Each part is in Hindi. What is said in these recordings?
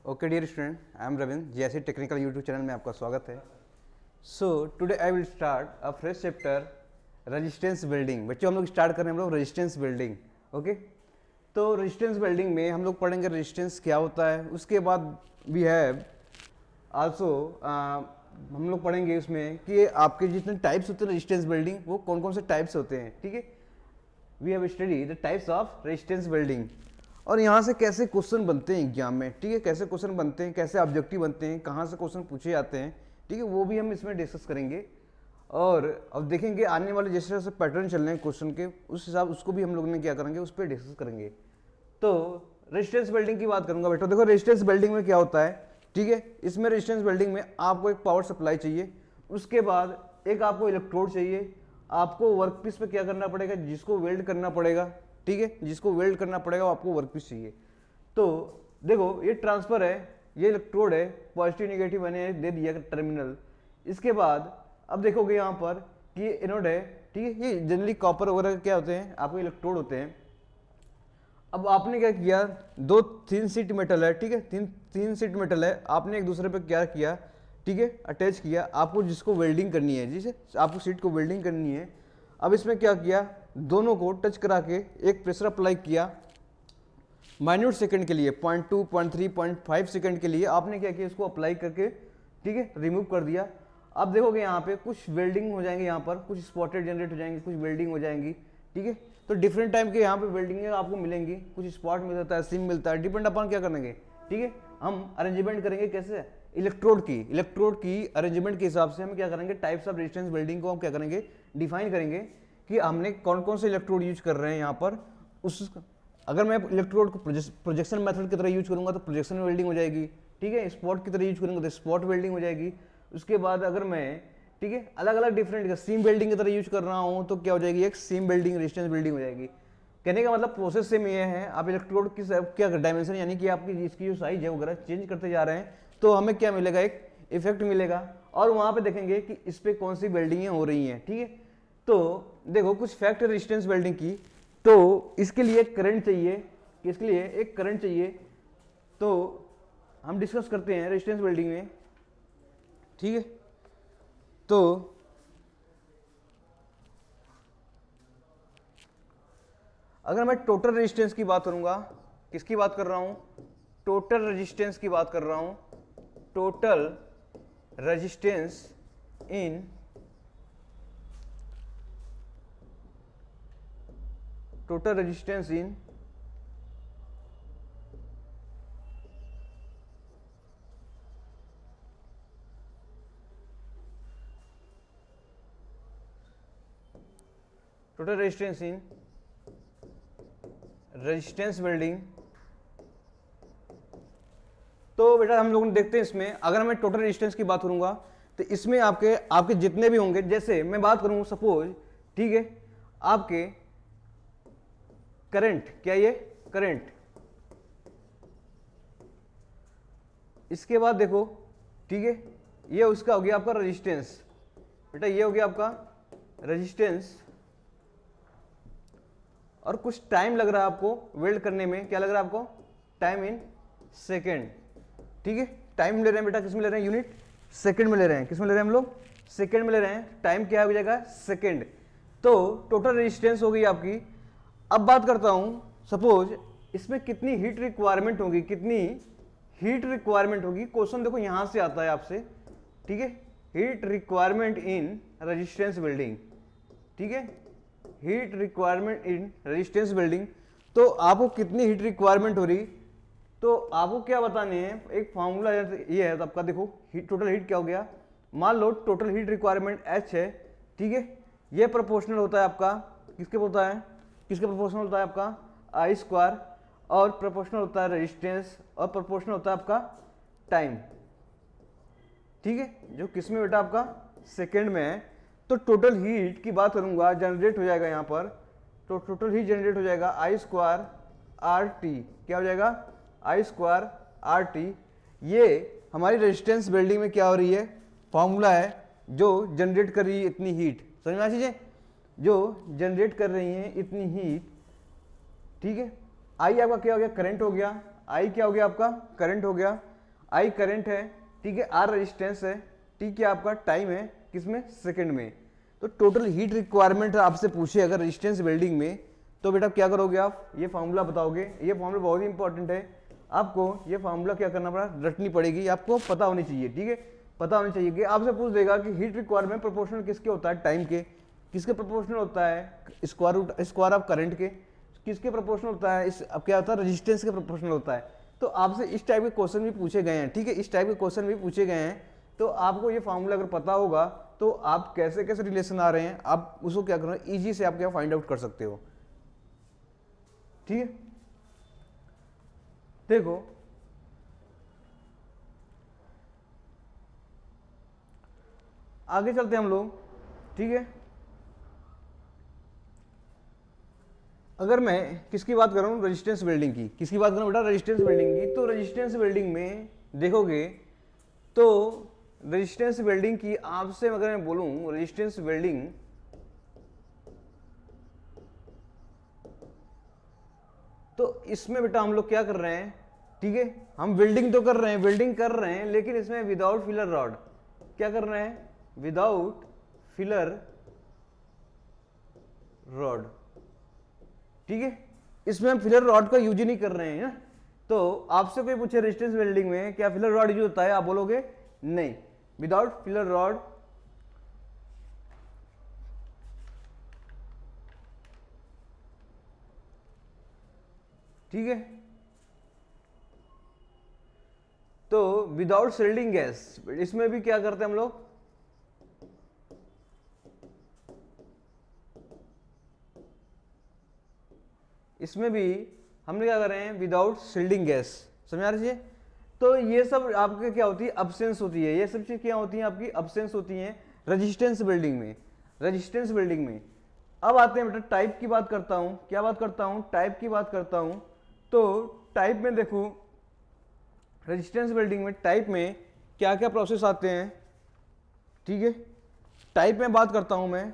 Okay dear student, I am Ravindra. जैसे टेक्निकल यूट्यूब चैनल में आपका स्वागत है। So today I will start a fresh chapter resistance building. बच्चों हम लोग स्टार्ट कर रहे हैं हम लोग रेजिस्टेंस बिल्डिंग। ओके, तो रेजिस्टेंस बिल्डिंग में हम लोग पढ़ेंगे रेजिस्टेंस क्या होता है। उसके बाद वी हैव आल्सो हम लोग पढ़ेंगे उसमें कि आपके जितने टाइप्स होते हैं रेजिस्टेंस बिल्डिंग वो कौन कौन से टाइप्स होते हैं। ठीक है, we have study the types of resistance building और यहाँ से कैसे क्वेश्चन बनते हैं एग्जाम में। ठीक है, कैसे क्वेश्चन बनते हैं, कैसे ऑब्जेक्टिव बनते हैं, कहाँ से क्वेश्चन पूछे जाते हैं। ठीक है, वो भी हम इसमें डिस्कस करेंगे और अब देखेंगे आने वाले जैसे जैसे पैटर्न चल रहे हैं क्वेश्चन के उस हिसाब उसको भी हम लोग ने क्या करेंगे उस पर डिस्कस करेंगे। तो रेजिस्टेंस बिल्डिंग की बात करूंगा बेटा। देखो रेजिस्टेंस बिल्डिंग में क्या होता है। ठीक है, इसमें रेजिस्टेंस बिल्डिंग में आपको एक पावर सप्लाई चाहिए, उसके बाद एक आपको इलेक्ट्रोड चाहिए, आपको वर्कपीस पे क्या करना पड़ेगा, जिसको वेल्ड करना पड़ेगा। ठीक है, जिसको वेल्ड करना पड़ेगा आपको वर्कपीस चाहिए। तो देखो ये ट्रांसफर है, ये इलेक्ट्रोड है, पॉजिटिव निगेटिव मैंने दे दिया टर्मिनल। इसके बाद अब देखोगे यहाँ पर कि एनोड है। ठीक है, ये जनरली कॉपर वगैरह क्या होते हैं आपको इलेक्ट्रोड होते हैं। अब आपने क्या किया, दो थिन शीट मेटल है। ठीक है, तीन शीट मेटल है, आपने एक दूसरे पे क्या किया, ठीक है, अटैच किया। आपको जिसको वेल्डिंग करनी है, जिसे आपको शीट को वेल्डिंग करनी है। अब इसमें क्या किया, दोनों को टच करा के एक प्रेशर अप्लाई किया माइन्यूट सेकंड के लिए, 0.2, 0.3, 0.5 सेकंड के लिए आपने क्या किया, इसको अप्लाई करके ठीक है रिमूव कर दिया। अब देखोगे यहाँ पे कुछ वेल्डिंग हो जाएंगे, यहाँ पर कुछ स्पॉटेड जनरेट हो जाएंगे, कुछ वेल्डिंग हो जाएंगी। ठीक है, तो डिफरेंट टाइप के यहाँ पे वेल्डिंग आपको मिलेंगी, कुछ स्पॉट मिलता है, सिम मिलता है, डिपेंड अपन क्या करेंगे। ठीक है, हम अरेंजमेंट करेंगे कैसे, इलेक्ट्रोड की अरेंजमेंट के हिसाब से हम क्या करेंगे, टाइप्स ऑफ रेजिस्टेंस बिल्डिंग को हम क्या करेंगे, डिफाइन करेंगे कि हमने कौन कौन से इलेक्ट्रोड यूज कर रहे हैं यहाँ पर। उस अगर मैं इलेक्ट्रोड को प्रोजेक्शन मेथड की तरह यूज करूंगा तो प्रोजेक्शन वेल्डिंग हो जाएगी। ठीक है, स्पॉट की तरह यूज करूंगा तो स्पॉट वेल्डिंग हो जाएगी। उसके बाद अगर मैं ठीक है अलग अलग डिफरेंट सीम वेल्डिंग की तरह यूज कर रहा हूं तो क्या हो जाएगी, एक सीम वेल्डिंग रेजिस्टेंस बिल्डिंग हो जाएगी। कहने का मतलब प्रोसेस सेम ये है, आप इलेक्ट्रोड की क्या डायमेंशन यानी कि आपकी इसकी जो साइज है वगैरह चेंज करते जा रहे हैं तो हमें क्या मिलेगा, एक इफेक्ट मिलेगा और वहां पे देखेंगे कि इस पे कौन सी वेल्डिंगें हो रही हैं। ठीक है, तो देखो कुछ फैक्ट रेजिस्टेंस वेल्डिंग की, तो इसके लिए करंट चाहिए, इसके लिए एक करंट चाहिए। तो हम डिस्कस करते हैं रेजिस्टेंस वेल्डिंग में। ठीक है, तो अगर मैं टोटल रेजिस्टेंस की बात करूंगा, किसकी बात कर रहा हूं, टोटल रेजिस्टेंस की बात कर रहा हूं। Total resistance in total resistance in total resistance in resistance building. तो बेटा हम लोग देखते हैं इसमें, अगर मैं टोटल रेजिस्टेंस की बात करूंगा तो इसमें आपके जितने भी होंगे, जैसे मैं बात करूं सपोज, ठीक है, आपके करंट, क्या ये करंट, इसके बाद देखो ठीक है ये उसका हो गया आपका रेजिस्टेंस। बेटा ये हो गया आपका रेजिस्टेंस और कुछ टाइम लग रहा है आपको वेल्ड करने में, क्या लग रहा है आपको, टाइम इन सेकेंड। ठीक है, टाइम ले रहे हैं बेटा, किस में ले रहे हैं, यूनिट सेकंड में ले रहे हैं। किस में ले रहे हैं हम लोग, सेकंड में ले रहे हैं। टाइम क्या हो जाएगा, सेकंड। तो टोटल रेजिस्टेंस हो गई आपकी। अब बात करता हूं सपोज इसमें कितनी हीट रिक्वायरमेंट होगी, कितनी हीट रिक्वायरमेंट होगी। क्वेश्चन देखो यहां से आता है आपसे। ठीक है, heat requirement in resistance building. ठीक है, heat requirement in resistance building. तो आपको कितनी हीट रिक्वायरमेंट हो रही, तो आपको क्या बताने हैं, एक फॉर्मूला ये है तो आपका देखो टोटल हीट क्या हो गया। मान लो टोटल हीट रिक्वायरमेंट H है। ठीक है, ये प्रोपोर्शनल होता है आपका किसके होता है, किसके प्रोपोर्शनल होता है आपका I स्क्वायर, और प्रोपोर्शनल होता है रेजिस्टेंस, और प्रोपोर्शनल होता है आपका टाइम। ठीक है, जो किस में बेटा आपका सेकेंड में है। तो टोटल हीट की बात करूंगा जनरेट हो जाएगा यहाँ पर, तो टोटल हीट जनरेट हो जाएगा I स्क्वायर RT, क्या हो जाएगा, I स्क्वायर RT। ये हमारी रेजिस्टेंस बिल्डिंग में क्या हो रही है, फॉर्मूला है जो जनरेट कर रही है इतनी हीट। समझ में आ चीजें, जो जनरेट कर रही है इतनी हीट। ठीक है, I आपका क्या हो गया, करंट हो गया, I क्या हो गया आपका, करंट हो गया। आई करंट है, ठीक है, आर रेजिस्टेंस है, ठीक है, आपका टाइम है किसमें, सेकंड में। तो टोटल हीट रिक्वायरमेंट आपसे पूछे अगर रेजिस्टेंस वेल्डिंग में, तो बेटा क्या करोगे आप, ये फार्मूला बताओगे। ये फार्मूला बहुत ही इंपॉर्टेंट है, आपको ये फार्मूला क्या करना पड़ा, रटनी पड़ेगी, आपको पता होनी चाहिए, ठीक है, पता होनी चाहिए कि आपसे पूछ देगा कि हीट रिक्वायरमेंट प्रोपोर्शनल किसके होता है, टाइम के, किसके प्रोपोर्शनल होता है, स्क्वायर ऑफ करंट के, किसके प्रोपोर्शनल होता है, इस अब क्या होता है, रेजिस्टेंस के प्रोपोर्शनल होता है। तो आपसे इस टाइप के क्वेश्चन भी पूछे गए हैं, ठीक है, इस टाइप के क्वेश्चन भी पूछे गए हैं। तो आपको ये फार्मूला अगर पता होगा तो आप कैसे कैसे रिलेशन आ रहे हैं आप उसको क्या करना, इजी से आप क्या फाइंड आउट कर सकते हो, ठीक है। देखो आगे चलते हैं हम लोग, ठीक है। अगर मैं किसकी बात कर रहा हूँ, रेजिस्टेंस वेल्डिंग की, किसकी बात कर रहा हूँ बेटा, रेजिस्टेंस वेल्डिंग की। तो रेजिस्टेंस वेल्डिंग में देखोगे तो रेजिस्टेंस वेल्डिंग की आपसे अगर मैं बोलूं, रेजिस्टेंस वेल्डिंग तो इसमें बेटा हम लोग क्या कर रहे हैं, ठीक है, हम वेल्डिंग तो कर रहे हैं, वेल्डिंग कर रहे हैं, लेकिन इसमें विदाउट फिलर रॉड, क्या कर रहे हैं, विदाउट फिलर रॉड, ठीक है, इसमें हम फिलर रॉड का यूज ही नहीं कर रहे हैं ना। तो आपसे कोई पूछे रेजिस्टेंस वेल्डिंग में क्या फिलर रॉड यूज होता है, आप बोलोगे नहीं, विदाउट फिलर रॉड ठीक है। तो विदाउट शिल्डिंग गैस, इसमें भी क्या करते हैं हम लोग, इसमें भी हमने क्या कर रहे हैं, विदाउट शिल्डिंग गैस, समझ आ रही है। तो ये सब आपके क्या होती है, अब्सेंस होती है, ये सब चीज क्या होती है आपकी, अब्सेंस होती है रेजिस्टेंस बिल्डिंग में, रेजिस्टेंस बिल्डिंग में। अब आते हैं बेटा टाइप की बात करता हूं, क्या बात करता हूं, टाइप की बात करता हूं। तो टाइप में देखो, रेजिस्टेंस बिल्डिंग में टाइप में क्या क्या प्रोसेस आते हैं, ठीक है, टाइप में बात करता हूं मैं।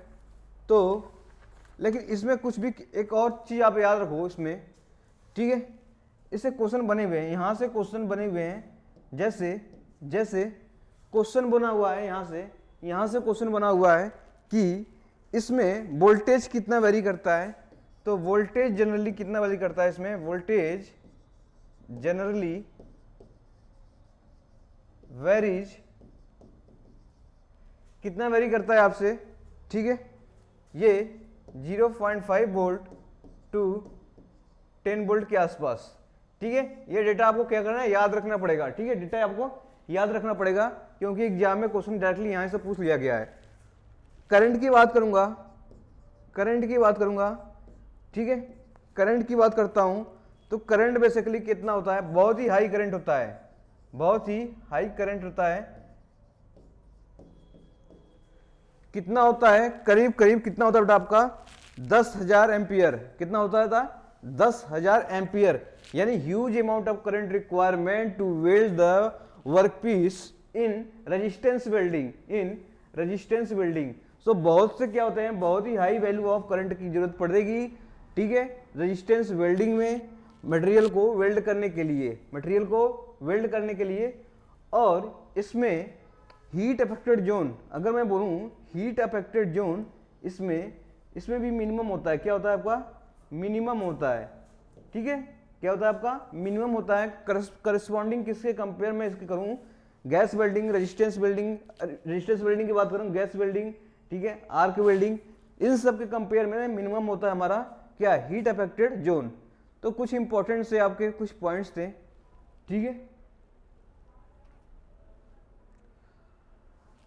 तो लेकिन इसमें कुछ भी एक और चीज आप याद रखो इसमें, ठीक है, इससे क्वेश्चन बने हुए हैं, यहां से क्वेश्चन बने हुए हैं, जैसे जैसे क्वेश्चन बना हुआ है यहां से क्वेश्चन बना हुआ है कि इसमें वोल्टेज कितना वेरी करता है। तो वोल्टेज जनरली कितना वेरी करता है, इसमें वोल्टेज जनरली वेरीज, कितना वेरी करता है आपसे, ठीक है, ये 0.5 वोल्ट टू 10 वोल्ट के आसपास, ठीक है। ये डेटा आपको क्या करना है, याद रखना पड़ेगा, ठीक है, डेटा आपको याद रखना पड़ेगा क्योंकि एग्जाम में क्वेश्चन डायरेक्टली यहां से पूछ लिया गया है। करंट की बात करूंगा, करंट की बात करूंगा, ठीक है, करंट की बात करता हूं। तो करंट बेसिकली कितना होता है, बहुत ही हाई करंट होता है, बहुत ही हाई करंट होता है। कितना होता है, करीब करीब कितना होता है बेटा आपका, 10,000 एम्पियर, कितना होता था, 10,000 एम्पियर, यानी huge amount of current requirement to weld the workpiece in resistance welding, in resistance welding. So बहुत से क्या होते हैं, बहुत ही हाई वैल्यू ऑफ करंट की जरूरत पड़ेगी, ठीक है, रेजिस्टेंस वेल्डिंग में मटेरियल को वेल्ड करने के लिए, मटेरियल को वेल्ड करने के लिए। और इसमें हीट अफेक्टेड जोन, अगर मैं बोलूं हीट अफेक्टेड जोन, इसमें भी मिनिमम होता है, क्या होता है आपका, मिनिमम होता है, ठीक है, क्या होता है आपका, मिनिमम होता है। करस्पॉन्डिंग किसके कंपेयर में इसके करूं, gas welding, resistance welding, resistance welding की बात करूं, गैस वेल्डिंग, ठीक है, आर्क वेल्डिंग, इन सब के कंपेयर में मिनिमम होता है हमारा क्या, हीट अफेक्टेड जोन। तो कुछ इंपॉर्टेंट से आपके कुछ पॉइंट्स थे, ठीक है।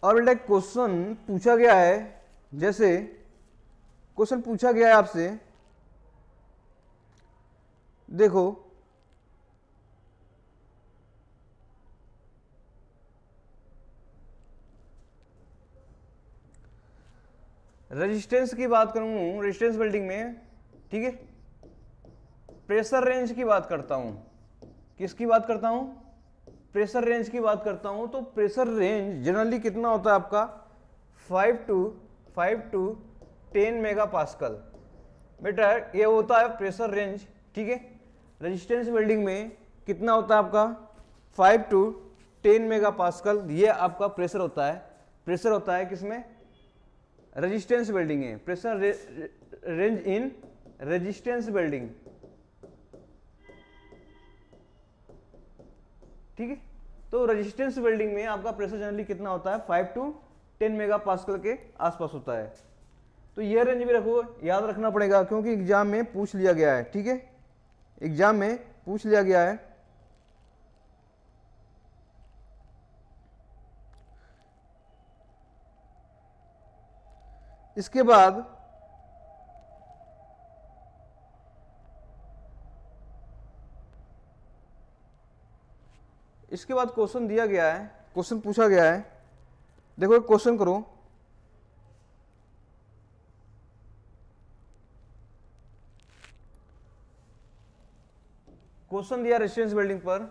और बेटा क्वेश्चन पूछा गया है, जैसे क्वेश्चन पूछा गया है आपसे, देखो रेजिस्टेंस की बात करूं, रेजिस्टेंस वेल्डिंग में, ठीक है, प्रेशर रेंज की बात करता हूं, किसकी बात करता हूं, प्रेशर रेंज की बात करता हूं। तो प्रेशर रेंज जनरली कितना होता है आपका, 5 टू 10 मेगा पास्कल, बेटा ये होता है प्रेशर रेंज, ठीक है। रेजिस्टेंस वेल्डिंग में कितना होता है आपका, 5 टू 10 मेगा पास्कल, ये आपका प्रेशर होता है। प्रेशर होता है किसमें? रेजिस्टेंस वेल्डिंग है। प्रेशर रेंज इन रेजिस्टेंस वेल्डिंग, ठीक है। तो रेजिस्टेंस वेल्डिंग में आपका प्रेशर जनरली कितना होता है? 5 to 10 मेगा पास्कल के आसपास होता है। तो ये रेंज भी रखो, याद रखना पड़ेगा क्योंकि एग्जाम में पूछ लिया गया है, ठीक है, एग्जाम में पूछ लिया गया है। इसके बाद क्वेश्चन दिया गया है, क्वेश्चन पूछा गया है। देखो एक क्वेश्चन करो, क्वेश्चन दिया रेजिस्टेंस वेल्डिंग पर,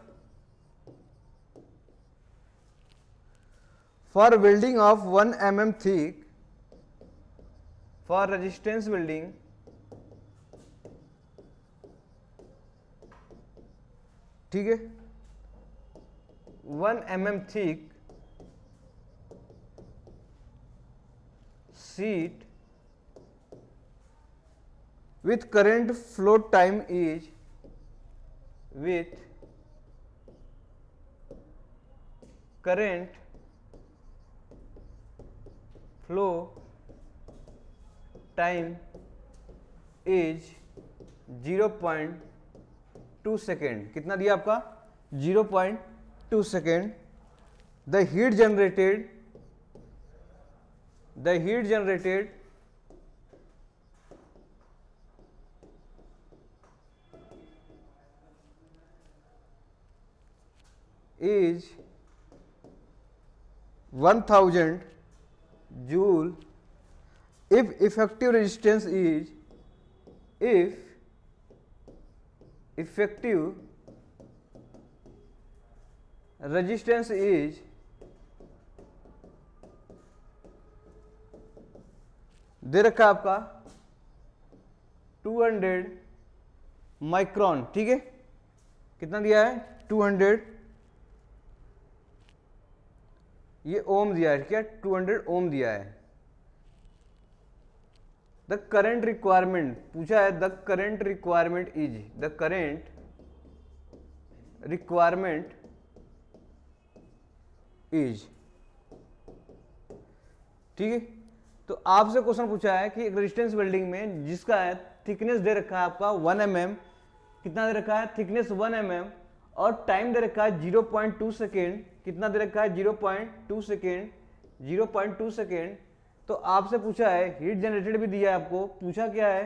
for welding of 1 mm thick, for resistance welding ठीक है, 1 mm thick sheet with current flow time is with current flow time is 0.2 second. कितना दिया आपका? 0.2 second. The heat generated is 1000 joule if effective resistance is दे रखा है आपका 200 माइक्रोन, ठीक है। कितना दिया है? 200, ये ओम दिया है, क्या? 200 ओम दिया है। द करंट रिक्वायरमेंट पूछा है, द करंट रिक्वायरमेंट इज, ठीक है। तो आपसे क्वेश्चन पूछा है कि रेजिस्टेंस वेल्डिंग में जिसका है थिकनेस दे रखा है आपका 1 mm, कितना दे रखा है? थिकनेस 1 mm, और टाइम दे रखा है 0.2 सेकेंड। कितना दे रखा है? 0.2 सेकेंड। तो आपसे पूछा है हीट जनरेटेड भी दिया है आपको, पूछा क्या है?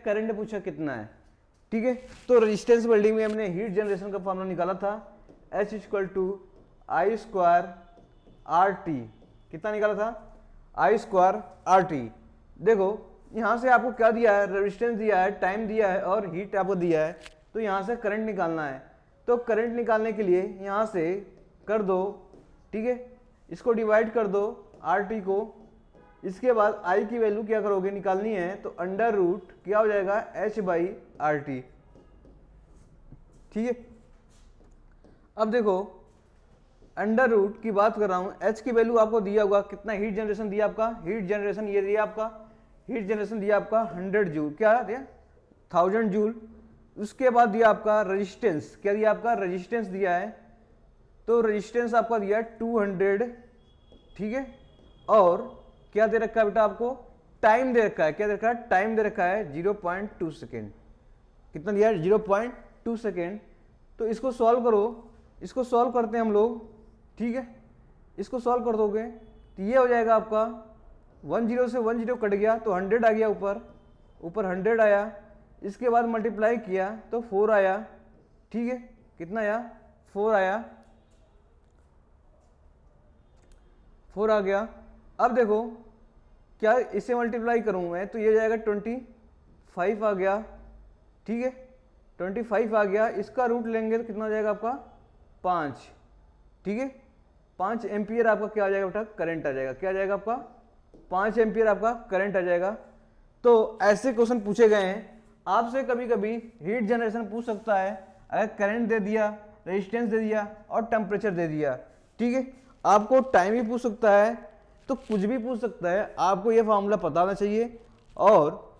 करंट पूछा कितना है, ठीक है। तो रेजिस्टेंस वेल्डिंग में हमने हीट जनरेशन का फॉर्मूला निकाला था, H = I² RT। कितना निकाला था? I² RT। देखो यहां से आपको क्या दिया है? रेजिस्टेंस दिया है, टाइम दिया है और हीट आपको दिया है। तो यहां से करंट निकालना है। तो करंट निकालने के लिए यहां से कर दो, ठीक है, इसको डिवाइड कर दो RT को। इसके बाद I की वैल्यू क्या करोगे? निकालनी है, तो अंडर रूट क्या हो जाएगा? H/RT, ठीक है। अब देखो अंडर रूट की बात कर रहा हूं, H की वैल्यू आपको दिया होगा, कितना हीट जनरेशन दिया आपका? हीट जनरेशन ये दिया आपका, हीट जनरेशन दिया आपका 100 जूल, क्या दिया? 1000 जूल। उसके बाद दिया आपका रेजिस्टेंस, क्या दिया आपका? रेजिस्टेंस दिया है, तो रेजिस्टेंस आपका दिया 200, ठीक है। और क्या दे रखा है बेटा आपको? टाइम दे रखा है, क्या दे रखा है? टाइम दे रखा है 0.2 सेकेंड। कितना दिया है? 0.2 सेकेंड। तो इसको सॉल्व करो, इसको सॉल्व करते हैं हम लोग, ठीक है। इसको सॉल्व कर दोगे तो ये हो जाएगा आपका 10 से 10 कट गया तो 100 आ गया, ऊपर 100 आया। इसके बाद मल्टीप्लाई किया तो 4 आया, ठीक है। कितना आया? 4 आया, 4 आ गया। अब देखो क्या इसे मल्टीप्लाई करूं मैं तो ये जाएगा 25 आ गया, ठीक है। 25 आ गया, इसका रूट लेंगे तो कितना हो जाएगा आपका? 5, ठीक है। 5 एम्पियर आपका क्या आ जाएगा बेटा? करंट आ जाएगा। क्या आ जाएगा आपका? 5 एम्पियर आपका करंट आ जाएगा। तो ऐसे क्वेश्चन पूछे गए हैं आपसे। कभी कभी हीट जनरेशन पूछ सकता है, अगर करंट दे दिया, रेजिस्टेंस दे दिया और टेम्परेचर दे दिया। ठीक है, आपको टाइम भी पूछ सकता है तो कुछ भी पूछ सकता है, आपको ये फार्मूला पता होना चाहिए और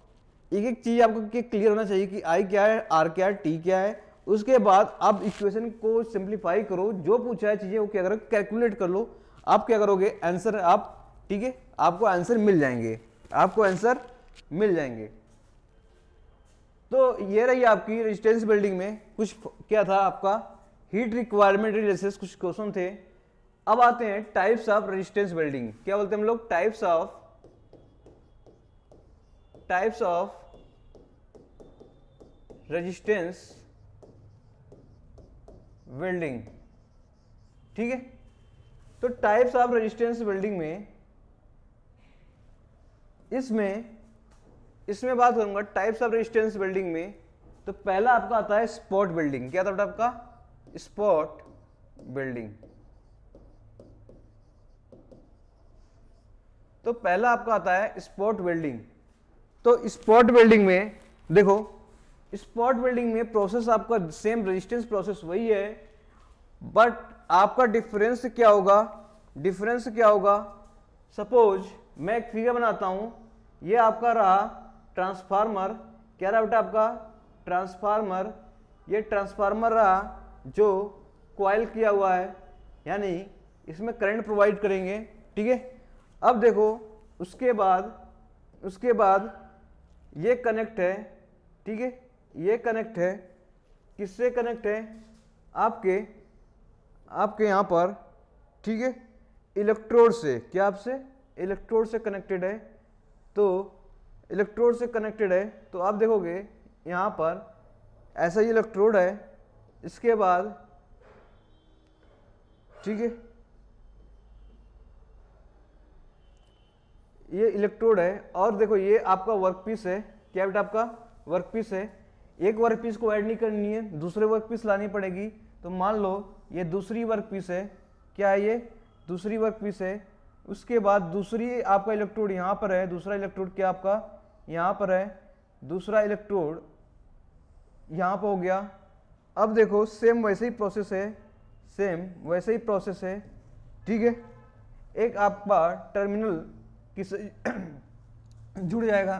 एक एक चीज आपको क्लियर होना चाहिए कि आई क्या है, आर क्या है, टी क्या है। उसके बाद आप इक्वेशन को सिंप्लीफाई करो, जो पूछा है चीजें वो क्या करो, कैलकुलेट कर लो। आप क्या करोगे, आंसर आप, ठीक है, आपको आंसर मिल जाएंगे, आपको आंसर मिल जाएंगे। तो ये रही आपकी रेजिस्टेंस बिल्डिंग में कुछ क्या था आपका, हीट रिक्वायरमेंट रिलेटेड कुछ क्वेश्चन थे। अब आते हैं टाइप्स ऑफ रेजिस्टेंस बिल्डिंग। क्या बोलते हैं हम लोग, टाइप्स ऑफ रेजिस्टेंस बिल्डिंग। ठीक है, तो टाइप्स ऑफ रेजिस्टेंस बिल्डिंग में इसमें बात करूंगा टाइप्स ऑफ रेजिस्टेंस बिल्डिंग में। तो पहला आपका आता है स्पॉट बिल्डिंग। क्या था बेटा आपका, स्पॉट बिल्डिंग। तो पहला आपका आता है स्पॉट बिल्डिंग। तो स्पॉट बिल्डिंग में देखो, स्पॉट बिल्डिंग में प्रोसेस आपका सेम रेजिस्टेंस प्रोसेस वही है, बट आपका डिफरेंस क्या होगा, सपोज मैं एक फिगर बनाता हूं, ये आपका रहा ट्रांसफार्मर। क्या रहा बेटा आपका, ट्रांसफार्मर। ये ट्रांसफार्मर रहा जो कॉइल किया हुआ है, यानी इसमें करंट प्रोवाइड करेंगे। ठीक है, अब देखो उसके बाद ये कनेक्ट है। ठीक है, ये कनेक्ट है, किससे कनेक्ट है, आपके यहां पर। ठीक है, इलेक्ट्रोड से, क्या आपसे, इलेक्ट्रोड से कनेक्टेड है। तो इलेक्ट्रोड से कनेक्टेड है तो आप देखोगे यहां पर ऐसा ही इलेक्ट्रोड है, इसके बाद, ठीक है, ये इलेक्ट्रोड है और देखो ये आपका वर्कपीस है। क्या बेटा आपका वर्कपीस है। एक वर्कपीस को ऐड नहीं करनी है, दूसरे वर्कपीस लानी पड़ेगी। तो मान लो ये दूसरी वर्कपीस है। क्या है ये, दूसरी वर्कपीस है। उसके बाद दूसरी आपका इलेक्ट्रोड यहाँ पर है, दूसरा इलेक्ट्रोड क्या आपका यहाँ पर है, दूसरा इलेक्ट्रोड यहाँ पर हो गया। अब देखो सेम वैसे ही प्रोसेस है, ठीक है। एक आपका टर्मिनल किस जुड़ जाएगा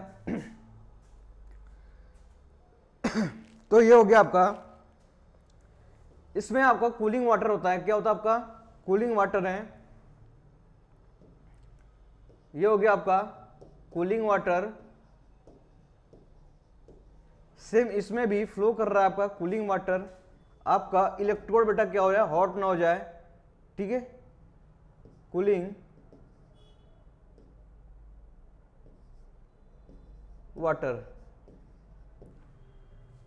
तो ये हो गया आपका। इसमें आपका कूलिंग वाटर होता है। क्या होता है आपका, कूलिंग वाटर है। ये हो गया आपका कूलिंग वाटर। सेम इसमें भी फ्लो कर रहा है आपका कूलिंग वाटर। आपका इलेक्ट्रोड बेटा क्या हो जाए, हॉट ना हो जाए, ठीक है। कूलिंग वाटर,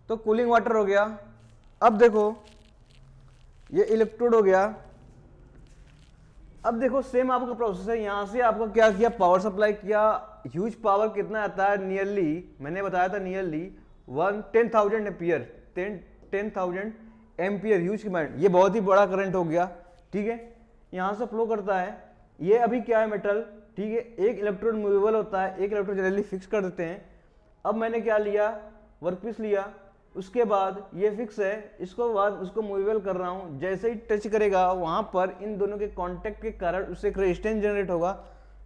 तो कूलिंग वाटर हो गया। अब देखो ये इलेक्ट्रोड हो गया। अब देखो सेम आपका प्रोसेस है। यहां से आपका क्या किया, पावर सप्लाई किया। ह्यूज पावर कितना आता है, नियरली मैंने बताया था, nearly 10,000 ampere, 10,000 ampere huge current. ये बहुत ही बड़ा करंट हो गया, ठीक है। यहां से फ्लो करता है। ये अभी क्या है, मेटल, ठीक है। एक इलेक्ट्रोड मूवेबल होता है, एक इलेक्ट्रोड जनरली फिक्स कर देते हैं। अब मैंने क्या लिया, वर्कपीस लिया, उसके बाद ये फिक्स है, इसको बाद उसको मूवेबल कर रहा हूं। जैसे ही टच करेगा वहां पर इन दोनों के कांटेक्ट के कारण उससे एक रेजिस्टेंस जनरेट होगा।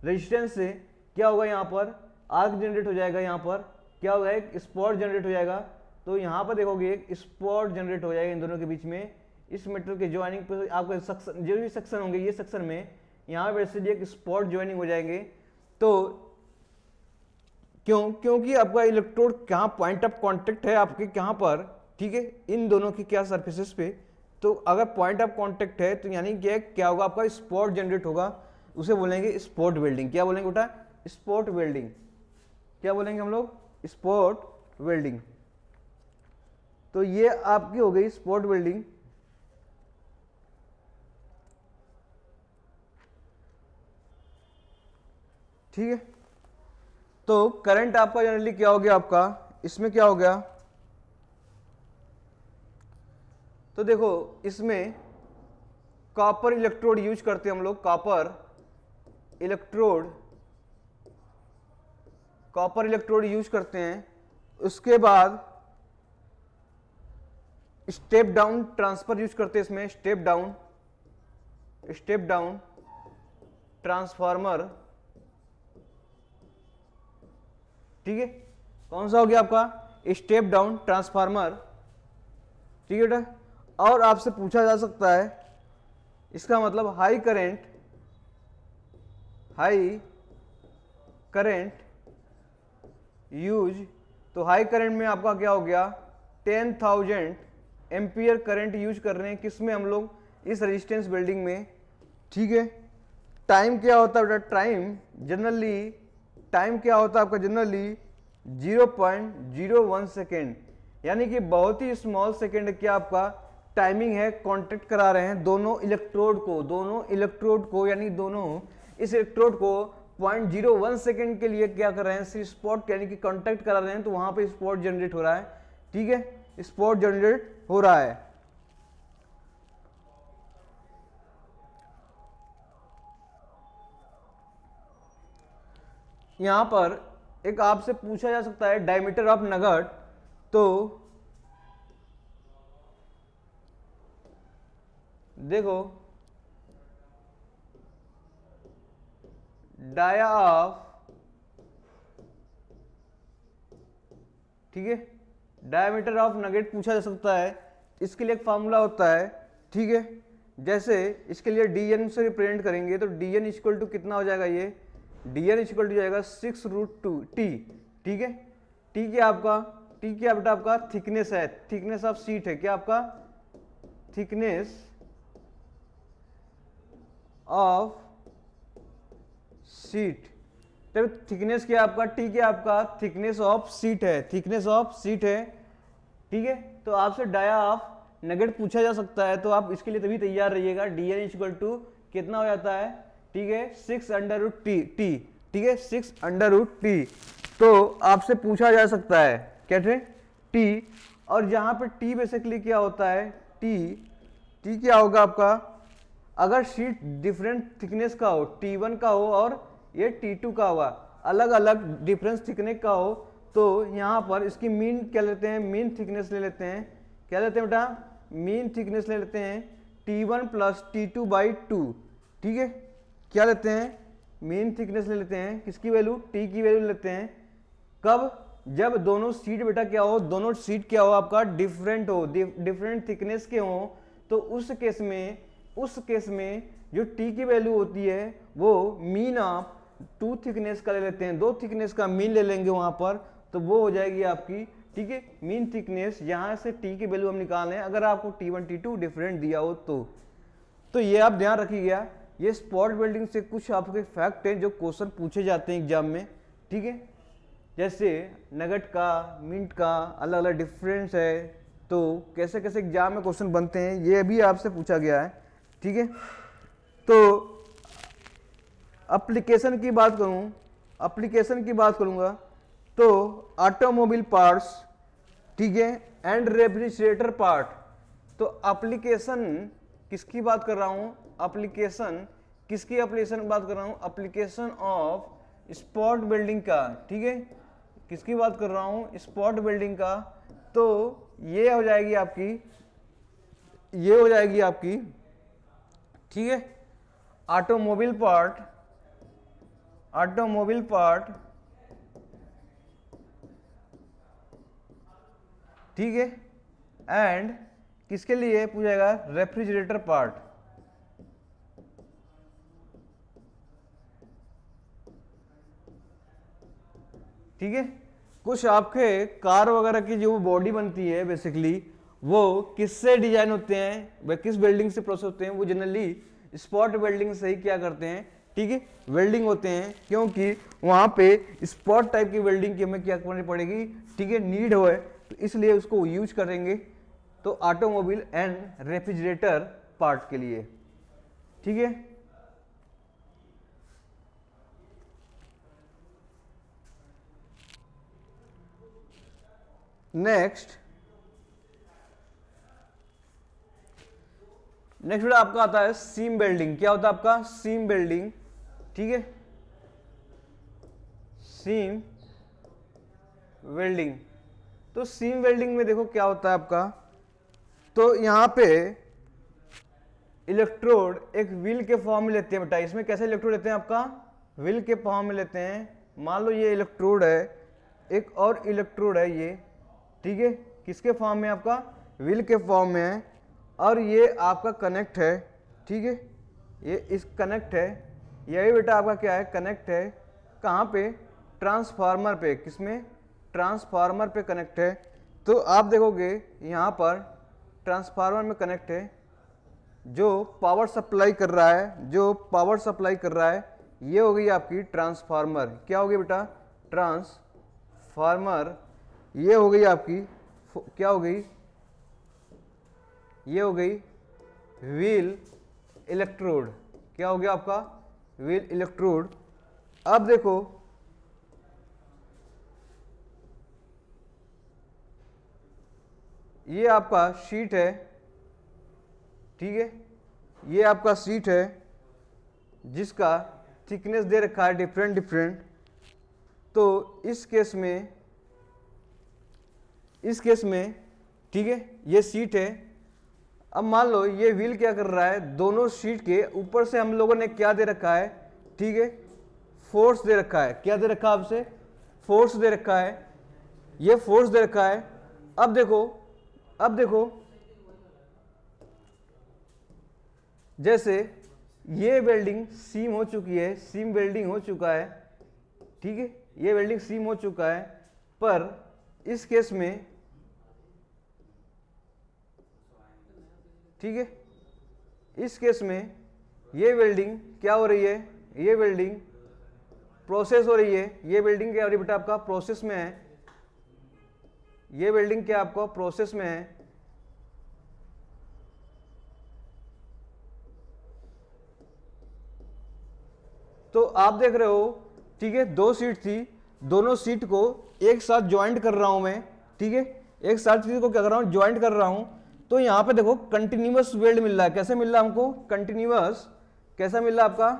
रेजिस्टेंस से क्या होगा, यहाँ पर आर्क जनरेट हो जाएगा। यहाँ पर क्या होगा, एक स्पॉट जनरेट हो जाएगा। तो यहाँ पर देखोगे एक स्पॉट जनरेट हो जाएगा इन दोनों के बीच में। इस मेटल के ज्वाइनिंग पर आपका सेक्शन, जो भी सेक्शन होंगे ये सेक्शन में, यहाँ पर वैसे एक स्पॉट ज्वाइनिंग हो जाएंगे। तो क्योंकि आपका इलेक्ट्रोड कहाँ पॉइंट ऑफ कांटेक्ट है आपके कहाँ पर, ठीक है, इन दोनों की क्या सरफेसेस पे। तो अगर पॉइंट ऑफ कांटेक्ट है तो यानी क्या होगा, आपका स्पॉट जनरेट होगा। उसे बोलेंगे स्पॉट वेल्डिंग। क्या बोलेंगे बेटा, स्पॉट वेल्डिंग। क्या बोलेंगे हम लोग, स्पॉट वेल्डिंग। तो ये आपकी हो गई स्पॉट वेल्डिंग। ठीक है, तो करंट आपका जनरली क्या हो गया, आपका इसमें क्या हो गया, तो देखो इसमें कॉपर इलेक्ट्रोड यूज करते हैं हम लोग। कॉपर इलेक्ट्रोड यूज करते हैं। उसके बाद स्टेप डाउन ट्रांसफर यूज करते हैं इसमें, स्टेप डाउन ट्रांसफार्मर, ठीक है। कौन सा हो गया आपका स्टेप डाउन ट्रांसफार्मर, ठीक है बेटा। और आपसे पूछा जा सकता है इसका मतलब हाई करंट यूज, तो हाई करंट में आपका क्या हो गया 10,000 एम्पियर करंट यूज कर रहे हैं किसमें हम लोग इस रेजिस्टेंस बिल्डिंग में, ठीक है। टाइम क्या होता है बेटा, टाइम क्या होता है आपका जनरली 0.01 सेकेंड, यानी कि बहुत ही स्मॉल सेकेंड क्या आपका टाइमिंग है। कांटेक्ट करा रहे हैं दोनों इलेक्ट्रोड को यानी दोनों इस इलेक्ट्रोड को 0.01 सेकेंड के लिए क्या कर रहे हैं स्पॉट यानी कि कांटेक्ट करा रहे हैं, तो वहां पे स्पॉट जनरेट हो रहा है, ठीक है, स्पॉट जनरेट हो रहा है। यहां पर एक आपसे पूछा जा सकता है डायमीटर ऑफ नगट, तो देखो डाया ऑफ, ठीक है, डायमीटर ऑफ नगेट पूछा जा सकता है। इसके लिए एक फार्मूला होता है, ठीक है। जैसे इसके लिए dn से रिप्रेजेंट करेंगे तो dn इक्वल टू कितना हो जाएगा, ये dn इक्वल टू जाएगा 6√2t, ठीक है। t क्या आपका, t क्या बेटा आपका थिकनेस है, थिकनेस ऑफ शीट है, क्या आपका थिकनेस ऑफ शीट, तब थिकनेस क्या आपका टी क्या आपका थिकनेस ऑफ शीट है, ठीक है। तो आपसे डाया ऑफ नगेट पूछा जा सकता है, तो आप इसके लिए तभी तैयार रहिएगा। dn इक्वल टू कितना हो जाता है, ठीक है 6√t, ठीक है 6√t। तो आपसे पूछा जा सकता है क्या t, और जहां पे t बेसिकली क्या होता है, t क्या होगा आपका, अगर शीट डिफरेंट थिकनेस का हो, T1 का हो और ये T2 का होगा, अलग अलग डिफरेंस थिकनेस का हो, तो यहाँ पर इसकी मीन क्या लेते हैं, मीन थिकनेस ले लेते हैं, क्या लेते हैं बेटा मीन थिकनेस ले लेते हैं T1 प्लस T2/2, ठीक है। क्या लेते हैं मीन थिकनेस ले लेते हैं, किसकी वैल्यू T की वैल्यू लेते हैं, कब, जब दोनों शीट बेटा क्या हो, दोनों शीट क्या हो आपका डिफरेंट हो, डिफरेंट थिकनेस के हो, तो उस केस में जो t की वैल्यू होती है वो मीन ऑफ 2 थिकनेस का ले लेते हैं, 2 थिकनेस का मीन ले लेंगे वहां पर, तो वो हो जाएगी आपकी, ठीक है, मीन थिकनेस। यहां से t की वैल्यू हम निकाल लें अगर आपको T1 T2 डिफरेंट दिया हो तो ये आप ध्यान रखिएगा। ये स्पॉट वेल्डिंग से कुछ आपके फैक्ट हैं जो क्वेश्चन पूछे जाते हैं एग्जाम में, ठीक है। जैसे नगट का मिंट का अलग अलग डिफरेंस है, तो कैसे कैसे एग्जाम में क्वेश्चन बनते हैं ये भी आपसे पूछा गया है, ठीक है। तो एप्लीकेशन की बात करूंगा तो ऑटोमोबाइल पार्ट्स, ठीक है, एंड रेफ्रिजरेटर पार्ट। तो एप्लीकेशन किसकी बात कर रहा हूं, एप्लीकेशन बात कर रहा हूं, एप्लीकेशन ऑफ स्पॉट वेल्डिंग का, ठीक है, किसकी बात कर रहा हूं स्पॉट वेल्डिंग का। तो ये हो जाएगी आपकी, ठीक है, ऑटोमोबाइल पार्ट, ठीक है, एंड किसके लिए पूछेगा रेफ्रिजरेटर पार्ट, ठीक है। कुछ आपके कार वगैरह की जो बॉडी बनती है बेसिकली वो किससे डिजाइन होते हैं, वह किस वेल्डिंग से प्रोसेस होते हैं, वो जनरली स्पॉट वेल्डिंग से ही क्या करते हैं, ठीक है, वेल्डिंग होते हैं, क्योंकि वहां पे स्पॉट टाइप की वेल्डिंग की हमें क्या करनी पड़ेगी, ठीक है, नीड हो, तो इसलिए उसको यूज करेंगे, तो ऑटोमोबाइल एंड रेफ्रिजरेटर पार्ट के लिए, ठीक है। नेक्स्ट बेटा आपका आता है सीम वेल्डिंग। क्या होता है आपका सीम वेल्डिंग, ठीक है, सीम वेल्डिंग। तो सीम वेल्डिंग में देखो क्या होता है आपका, तो यहाँ पे इलेक्ट्रोड एक व्हील के फॉर्म में लेते हैं बेटा। इसमें कैसे इलेक्ट्रोड लेते हैं, आपका व्हील के फॉर्म में लेते हैं। मान लो ये इलेक्ट्रोड है, एक और इलेक्ट्रोड है ये, ठीक है, किसके फॉर्म में, आपका व्हील के फॉर्म में है, और ये आपका कनेक्ट है, ठीक है, ये इस कनेक्ट है, यही बेटा आपका क्या है, कनेक्ट है। कहाँ पे, ट्रांसफार्मर पे, किसमें, ट्रांसफार्मर पे कनेक्ट है। तो आप देखोगे यहाँ पर ट्रांसफार्मर में कनेक्ट है, जो पावर सप्लाई कर रहा है, जो पावर सप्लाई कर रहा है, ये हो गई आपकी ट्रांसफार्मर। क्या हो गई बेटा, ट्रांसफार्मर। ये हो गई आपकी, क्या हो गई, ये हो गई व्हील इलेक्ट्रोड। क्या हो गया आपका, व्हील इलेक्ट्रोड। अब देखो ये आपका शीट है, ठीक है, ये आपका शीट है जिसका थिकनेस दे रखा है डिफरेंट डिफरेंट। तो इस केस में ठीक है, ये शीट है। अब मान लो ये व्हील क्या कर रहा है, दोनों शीट के ऊपर से हम लोगों ने क्या दे रखा है, ठीक है, फोर्स दे रखा है। क्या दे रखा है आपसे, फोर्स दे रखा है, ये फोर्स दे रखा है। अब देखो जैसे ये वेल्डिंग सीम हो चुकी है, सीम वेल्डिंग हो चुका है, ठीक है, ये वेल्डिंग सीम हो चुका है, पर इस केस में, ठीक है, इस केस में ये वेल्डिंग क्या हो रही है, ये वेल्डिंग प्रोसेस हो रही है। ये वेल्डिंग क्या हो रही है बेटा, आपका प्रोसेस में है। ये वेल्डिंग क्या आपका प्रोसेस में है। तो आप देख रहे हो, ठीक है, दो सीट थी, दोनों सीट को एक साथ ज्वाइंट कर रहा हूं मैं, ठीक है, एक साथ चीज को क्या कर रहा हूं, ज्वाइंट कर रहा हूं। तो यहां पे देखो कंटिन्यूअस वेल्ड मिल रहा है। कैसे मिल रहा है हमको, कंटिन्यूअस, कैसा मिल रहा है आपका,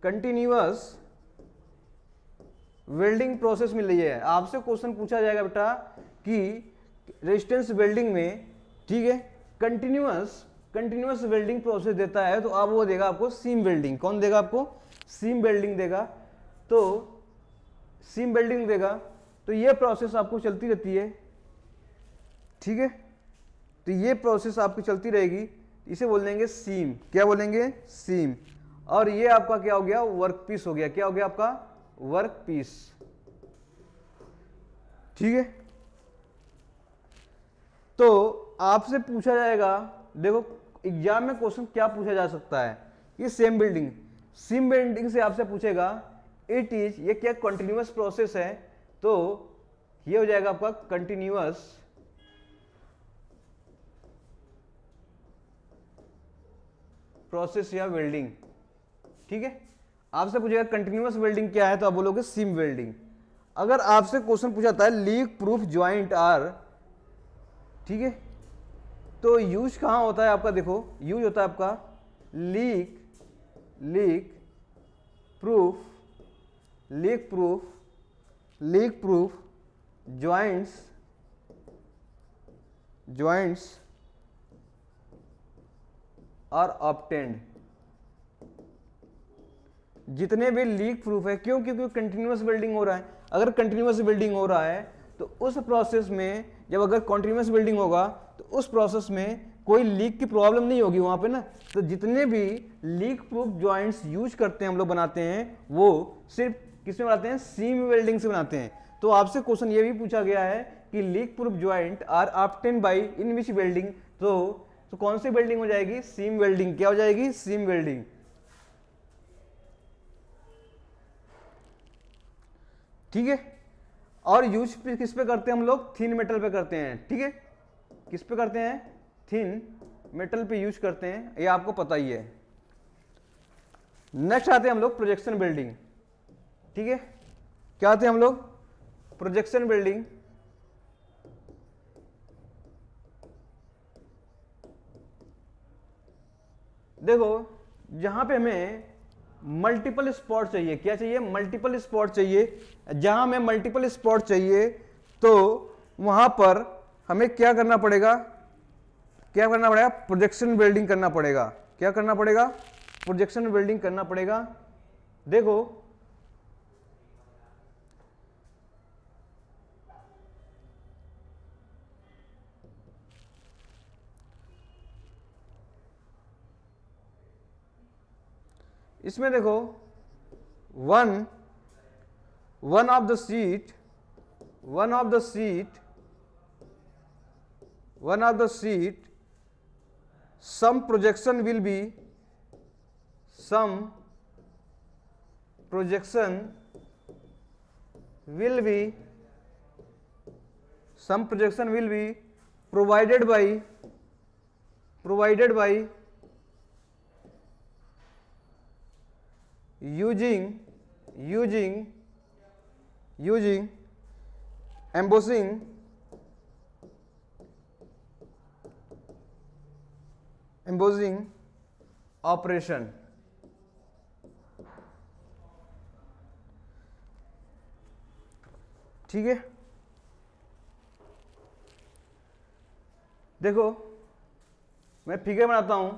कंटिन्यूअस वेल्डिंग प्रोसेस मिल रही है। आपसे क्वेश्चन पूछा जाएगा बेटा कि रेजिस्टेंस वेल्डिंग में, ठीक है, कंटिन्यूअस वेल्डिंग प्रोसेस देता है, तो अब वो देगा आपको सीम वेल्डिंग। कौन देगा आपको, सीम वेल्डिंग देगा। तो सीम वेल्डिंग देगा, तो ये प्रोसेस आपको चलती रहती है, ठीक है, तो ये प्रोसेस आपकी चलती रहेगी। इसे बोल देंगे सीम। क्या बोलेंगे, सीम। और ये आपका क्या हो गया, वर्क पीस हो गया। क्या हो गया आपका, वर्क पीस, ठीक है। तो आपसे पूछा जाएगा, देखो एग्जाम में क्वेश्चन क्या पूछा जा सकता है, ये सेम बिल्डिंग, सीम वेल्डिंग से आपसे पूछेगा इट इज, ये क्या कंटिन्यूअस प्रोसेस है, तो ये हो जाएगा आपका कंटिन्यूअस प्रोसेस या वेल्डिंग, ठीक है। आपसे पूछेगा कंटिन्यूअस वेल्डिंग क्या है, तो आप बोलोगे सीम वेल्डिंग। अगर आपसे क्वेश्चन पूछा जाता है लीक प्रूफ ज्वाइंट आर, ठीक है, तो यूज कहां होता है आपका, देखो यूज होता है आपका leak proof joints are obtained. जितने भी लीक प्रूफ है, क्यों, क्योंकि कंटिन्यूअस वेल्डिंग हो रहा है। अगर कंटिन्यूअस वेल्डिंग हो रहा है तो उस प्रोसेस में, जब अगर कंटिन्यूअस वेल्डिंग होगा तो उस प्रोसेस में कोई लीक की प्रॉब्लम नहीं होगी वहां पे ना। तो जितने भी लीक प्रूफ जॉइंट्स यूज करते हैं, हम लोग बनाते हैं, वो सिर्फ किसमें बनाते हैं, सीम वेल्डिंग से बनाते हैं। तो आपसे क्वेश्चन ये भी पूछा गया है कि leak proof joint are obtained by in which welding, तो कौन सी वेल्डिंग हो जाएगी, सीम वेल्डिंग। क्या हो जाएगी, सीम वेल्डिंग, ठीक है। और यूज किस पे करते हैं हम लोग, थिन मेटल पे करते हैं, ठीक है, किस पे करते हैं, थिन मेटल पे यूज करते हैं, ये आपको पता ही है। नेक्स्ट आते हैं हम लोग प्रोजेक्शन वेल्डिंग, ठीक है। क्या आते हैं हम लोग, प्रोजेक्शन वेल्डिंग। देखो जहां पे हमें मल्टीपल स्पॉट चाहिए, क्या चाहिए, मल्टीपल स्पॉट चाहिए। जहां हमें मल्टीपल स्पॉट चाहिए तो वहां पर हमें क्या करना पड़ेगा, क्या करना पड़ेगा, प्रोजेक्शन वेल्डिंग करना पड़ेगा। क्या करना पड़ेगा, प्रोजेक्शन वेल्डिंग करना पड़ेगा। देखो इसमें देखो one of the seat some projection will be provided by using embossing operation. ठीक है, देखो मैं फिगर बनाता हूं।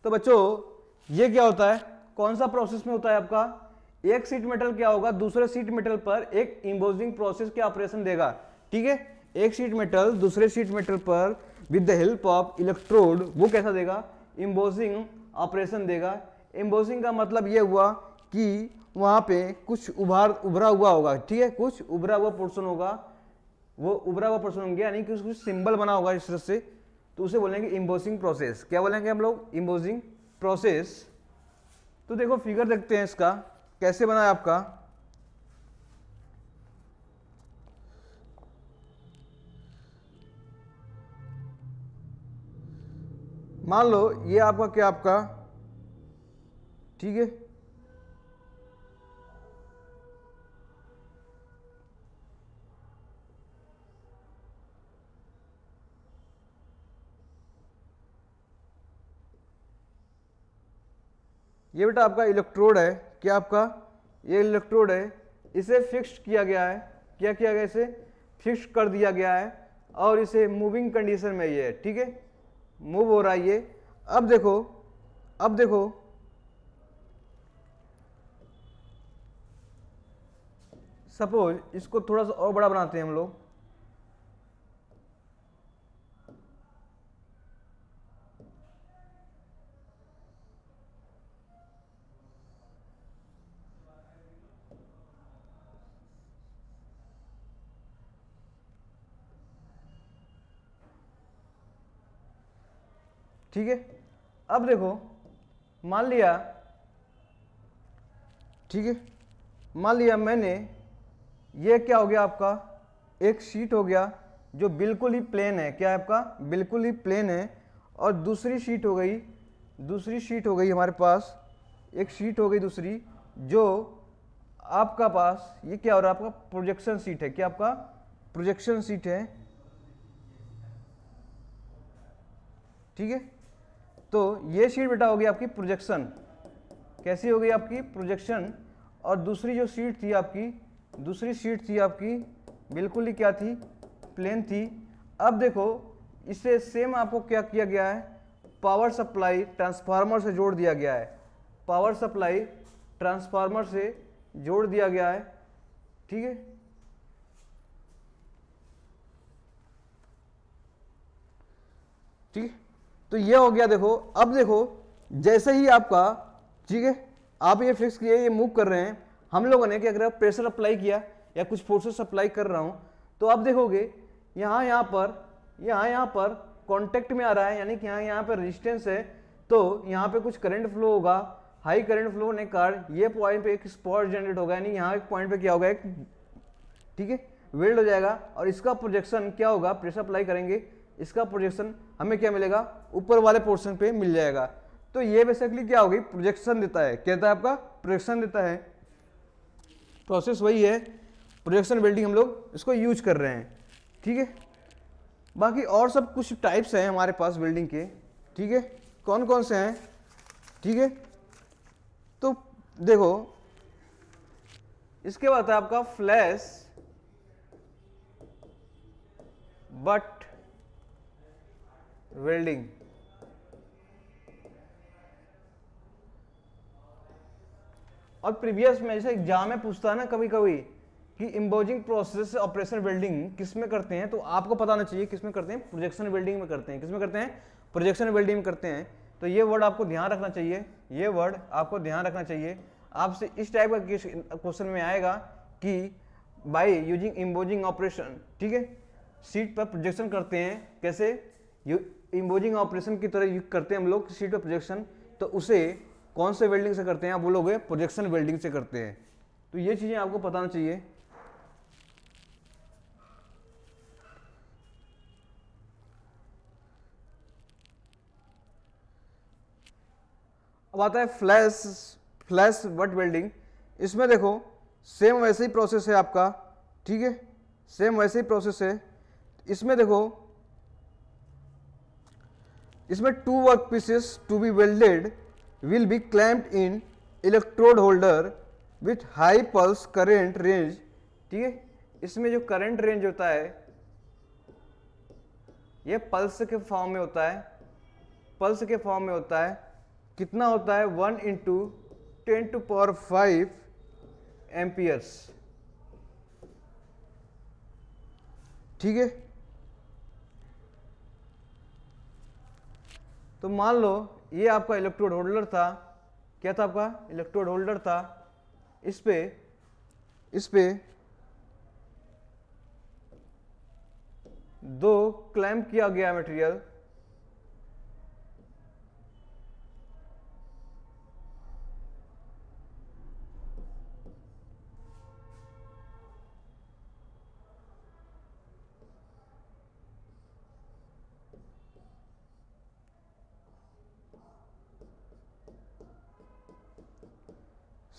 तो बच्चों ये क्या होता है, कौन सा प्रोसेस में होता है आपका, एक शीट मेटल क्या होगा दूसरे शीट मेटल पर एक एम्बोसिंग प्रोसेस के ऑपरेशन देगा। ठीक है, एक शीट मेटल दूसरे शीट मेटल पर with the help of electrode वो कैसा देगा, एम्बोसिंग ऑपरेशन देगा। एम्बोसिंग का मतलब ये हुआ कि वहां पे कुछ उभरा हुआ होगा। ठीक है, कुछ उभरा हुआ पोर्शन होगा, वो उभरा हुआ पोर्शन होंगे यानी कि कुछ सिंबल बना होगा इस तरह से, तो उसे बोलेंगे एम्बोसिंग प्रोसेस। क्या बोलेंगे हम लोग, एम्बोसिंग प्रोसेस। तो देखो फिगर देखते हैं इसका कैसे बना है आपका। मान लो ये आपका क्या, आपका ठीक है, ये बेटा आपका इलेक्ट्रोड है। क्या आपका, ये इलेक्ट्रोड है, इसे फिक्स्ड किया गया है। क्या किया गया, इसे फिक्स कर दिया गया है और इसे मूविंग कंडीशन में ये है। ठीक है, मूव हो रहा है ये। अब देखो सपोज इसको थोड़ा सा और बड़ा बनाते हैं हम लोग। ठीक है, अब देखो मान लिया, ठीक है, मान लिया मैंने, ये क्या हो गया आपका, एक शीट हो गया जो बिल्कुल ही प्लेन है। क्या है आपका, बिल्कुल ही प्लेन है। और दूसरी शीट हो गई हमारे पास, एक शीट हो गई दूसरी जो आपका पास, ये क्या हो रहा है आपका, प्रोजेक्शन शीट है। क्या आपका, प्रोजेक्शन शीट है। ठीक है, तो ये शीट बेटा होगी आपकी प्रोजेक्शन। कैसी हो गई आपकी, प्रोजेक्शन। और दूसरी जो शीट थी आपकी, दूसरी शीट थी आपकी बिल्कुल ही क्या थी, प्लेन थी। अब देखो इसे सेम आपको क्या किया गया है, पावर सप्लाई ट्रांसफार्मर से जोड़ दिया गया है। पावर सप्लाई ट्रांसफार्मर से जोड़ दिया गया है। ठीक है, ठीक है, तो ये हो गया। देखो अब देखो जैसे ही आपका, ठीक है, आप ये फिक्स किए, ये मूव कर रहे हैं, हम लोगों ने क्या करा, प्रेशर अप्लाई किया या कुछ फोर्सेस अप्लाई कर रहा हूं, तो आप देखोगे यहाँ पर कांटेक्ट में आ रहा है, यानी कि यहाँ पर रेजिस्टेंस है, तो यहाँ पे कुछ करंट फ्लो होगा। हाई करंट फ्लो होने के कारण ये पॉइंट पे एक स्पॉट जनरेट होगा, यानी यहाँ एक पॉइंट पे क्या होगा, एक, ठीक है, वेल्ड हो जाएगा। और इसका प्रोजेक्शन क्या होगा, प्रेशर अप्लाई करेंगे, इसका प्रोजेक्शन हमें क्या मिलेगा, ऊपर वाले पोर्शन पे मिल जाएगा। तो ये बेसिकली क्या होगी, प्रोजेक्शन देता है। क्या देता है आपका, प्रोजेक्शन देता है। प्रोसेस वही है, प्रोजेक्शन वेल्डिंग हम लोग इसको यूज कर रहे हैं। ठीक है, बाकी और सब कुछ टाइप्स हैं हमारे पास वेल्डिंग के। ठीक है, कौन कौन से हैं, ठीक है, तो देखो इसके बाद है आपका फ्लैश बट वेल्डिंग। और प्रीवियस में जैसे एग्जाम में पूछता है ना कभी कभी कि इम्बोजिंग प्रोसेस ऑपरेशन वेल्डिंग किस में करते हैं, तो आपको पता होना चाहिए किस में करते हैं, प्रोजेक्शन वेल्डिंग में करते हैं। किस में करते हैं? प्रोजेक्शन वेल्डिंग में करते हैं। तो ये वर्ड आपको ध्यान रखना चाहिए, ये वर्ड आपको ध्यान रखना चाहिए। आपसे इस टाइप का क्वेश्चन में आएगा कि बाय यूजिंग इम्बोजिंग ऑपरेशन, ठीक है, शीट पर प्रोजेक्शन करते हैं। कैसे? इम्बोजिंग ऑपरेशन की तरह करते हैं हम लोग शीट पर प्रोजेक्शन, तो उसे कौन से वेल्डिंग से करते हैं? आप बोलोगे प्रोजेक्शन वेल्डिंग से करते हैं। तो ये चीजें आपको पता होना चाहिए। अब आता है फ्लैश बट वेल्डिंग। इसमें देखो सेम वैसे ही प्रोसेस है आपका, ठीक है, सेम वैसे ही प्रोसेस है। इसमें देखो, इसमें 2 work pieces to be welded will be clamped in electrode holder with high pulse current range, ठीक है। इसमें जो करंट रेंज होता है ये पल्स के फॉर्म में होता है, पल्स के फॉर्म में होता है। कितना होता है? 1 इंटू 10⁵ एम्पियर्स, ठीक है। तो मान लो ये आपका इलेक्ट्रोड होल्डर था। क्या था आपका? इलेक्ट्रोड होल्डर था। इस पे 2 क्लैंप किया गया मटेरियल,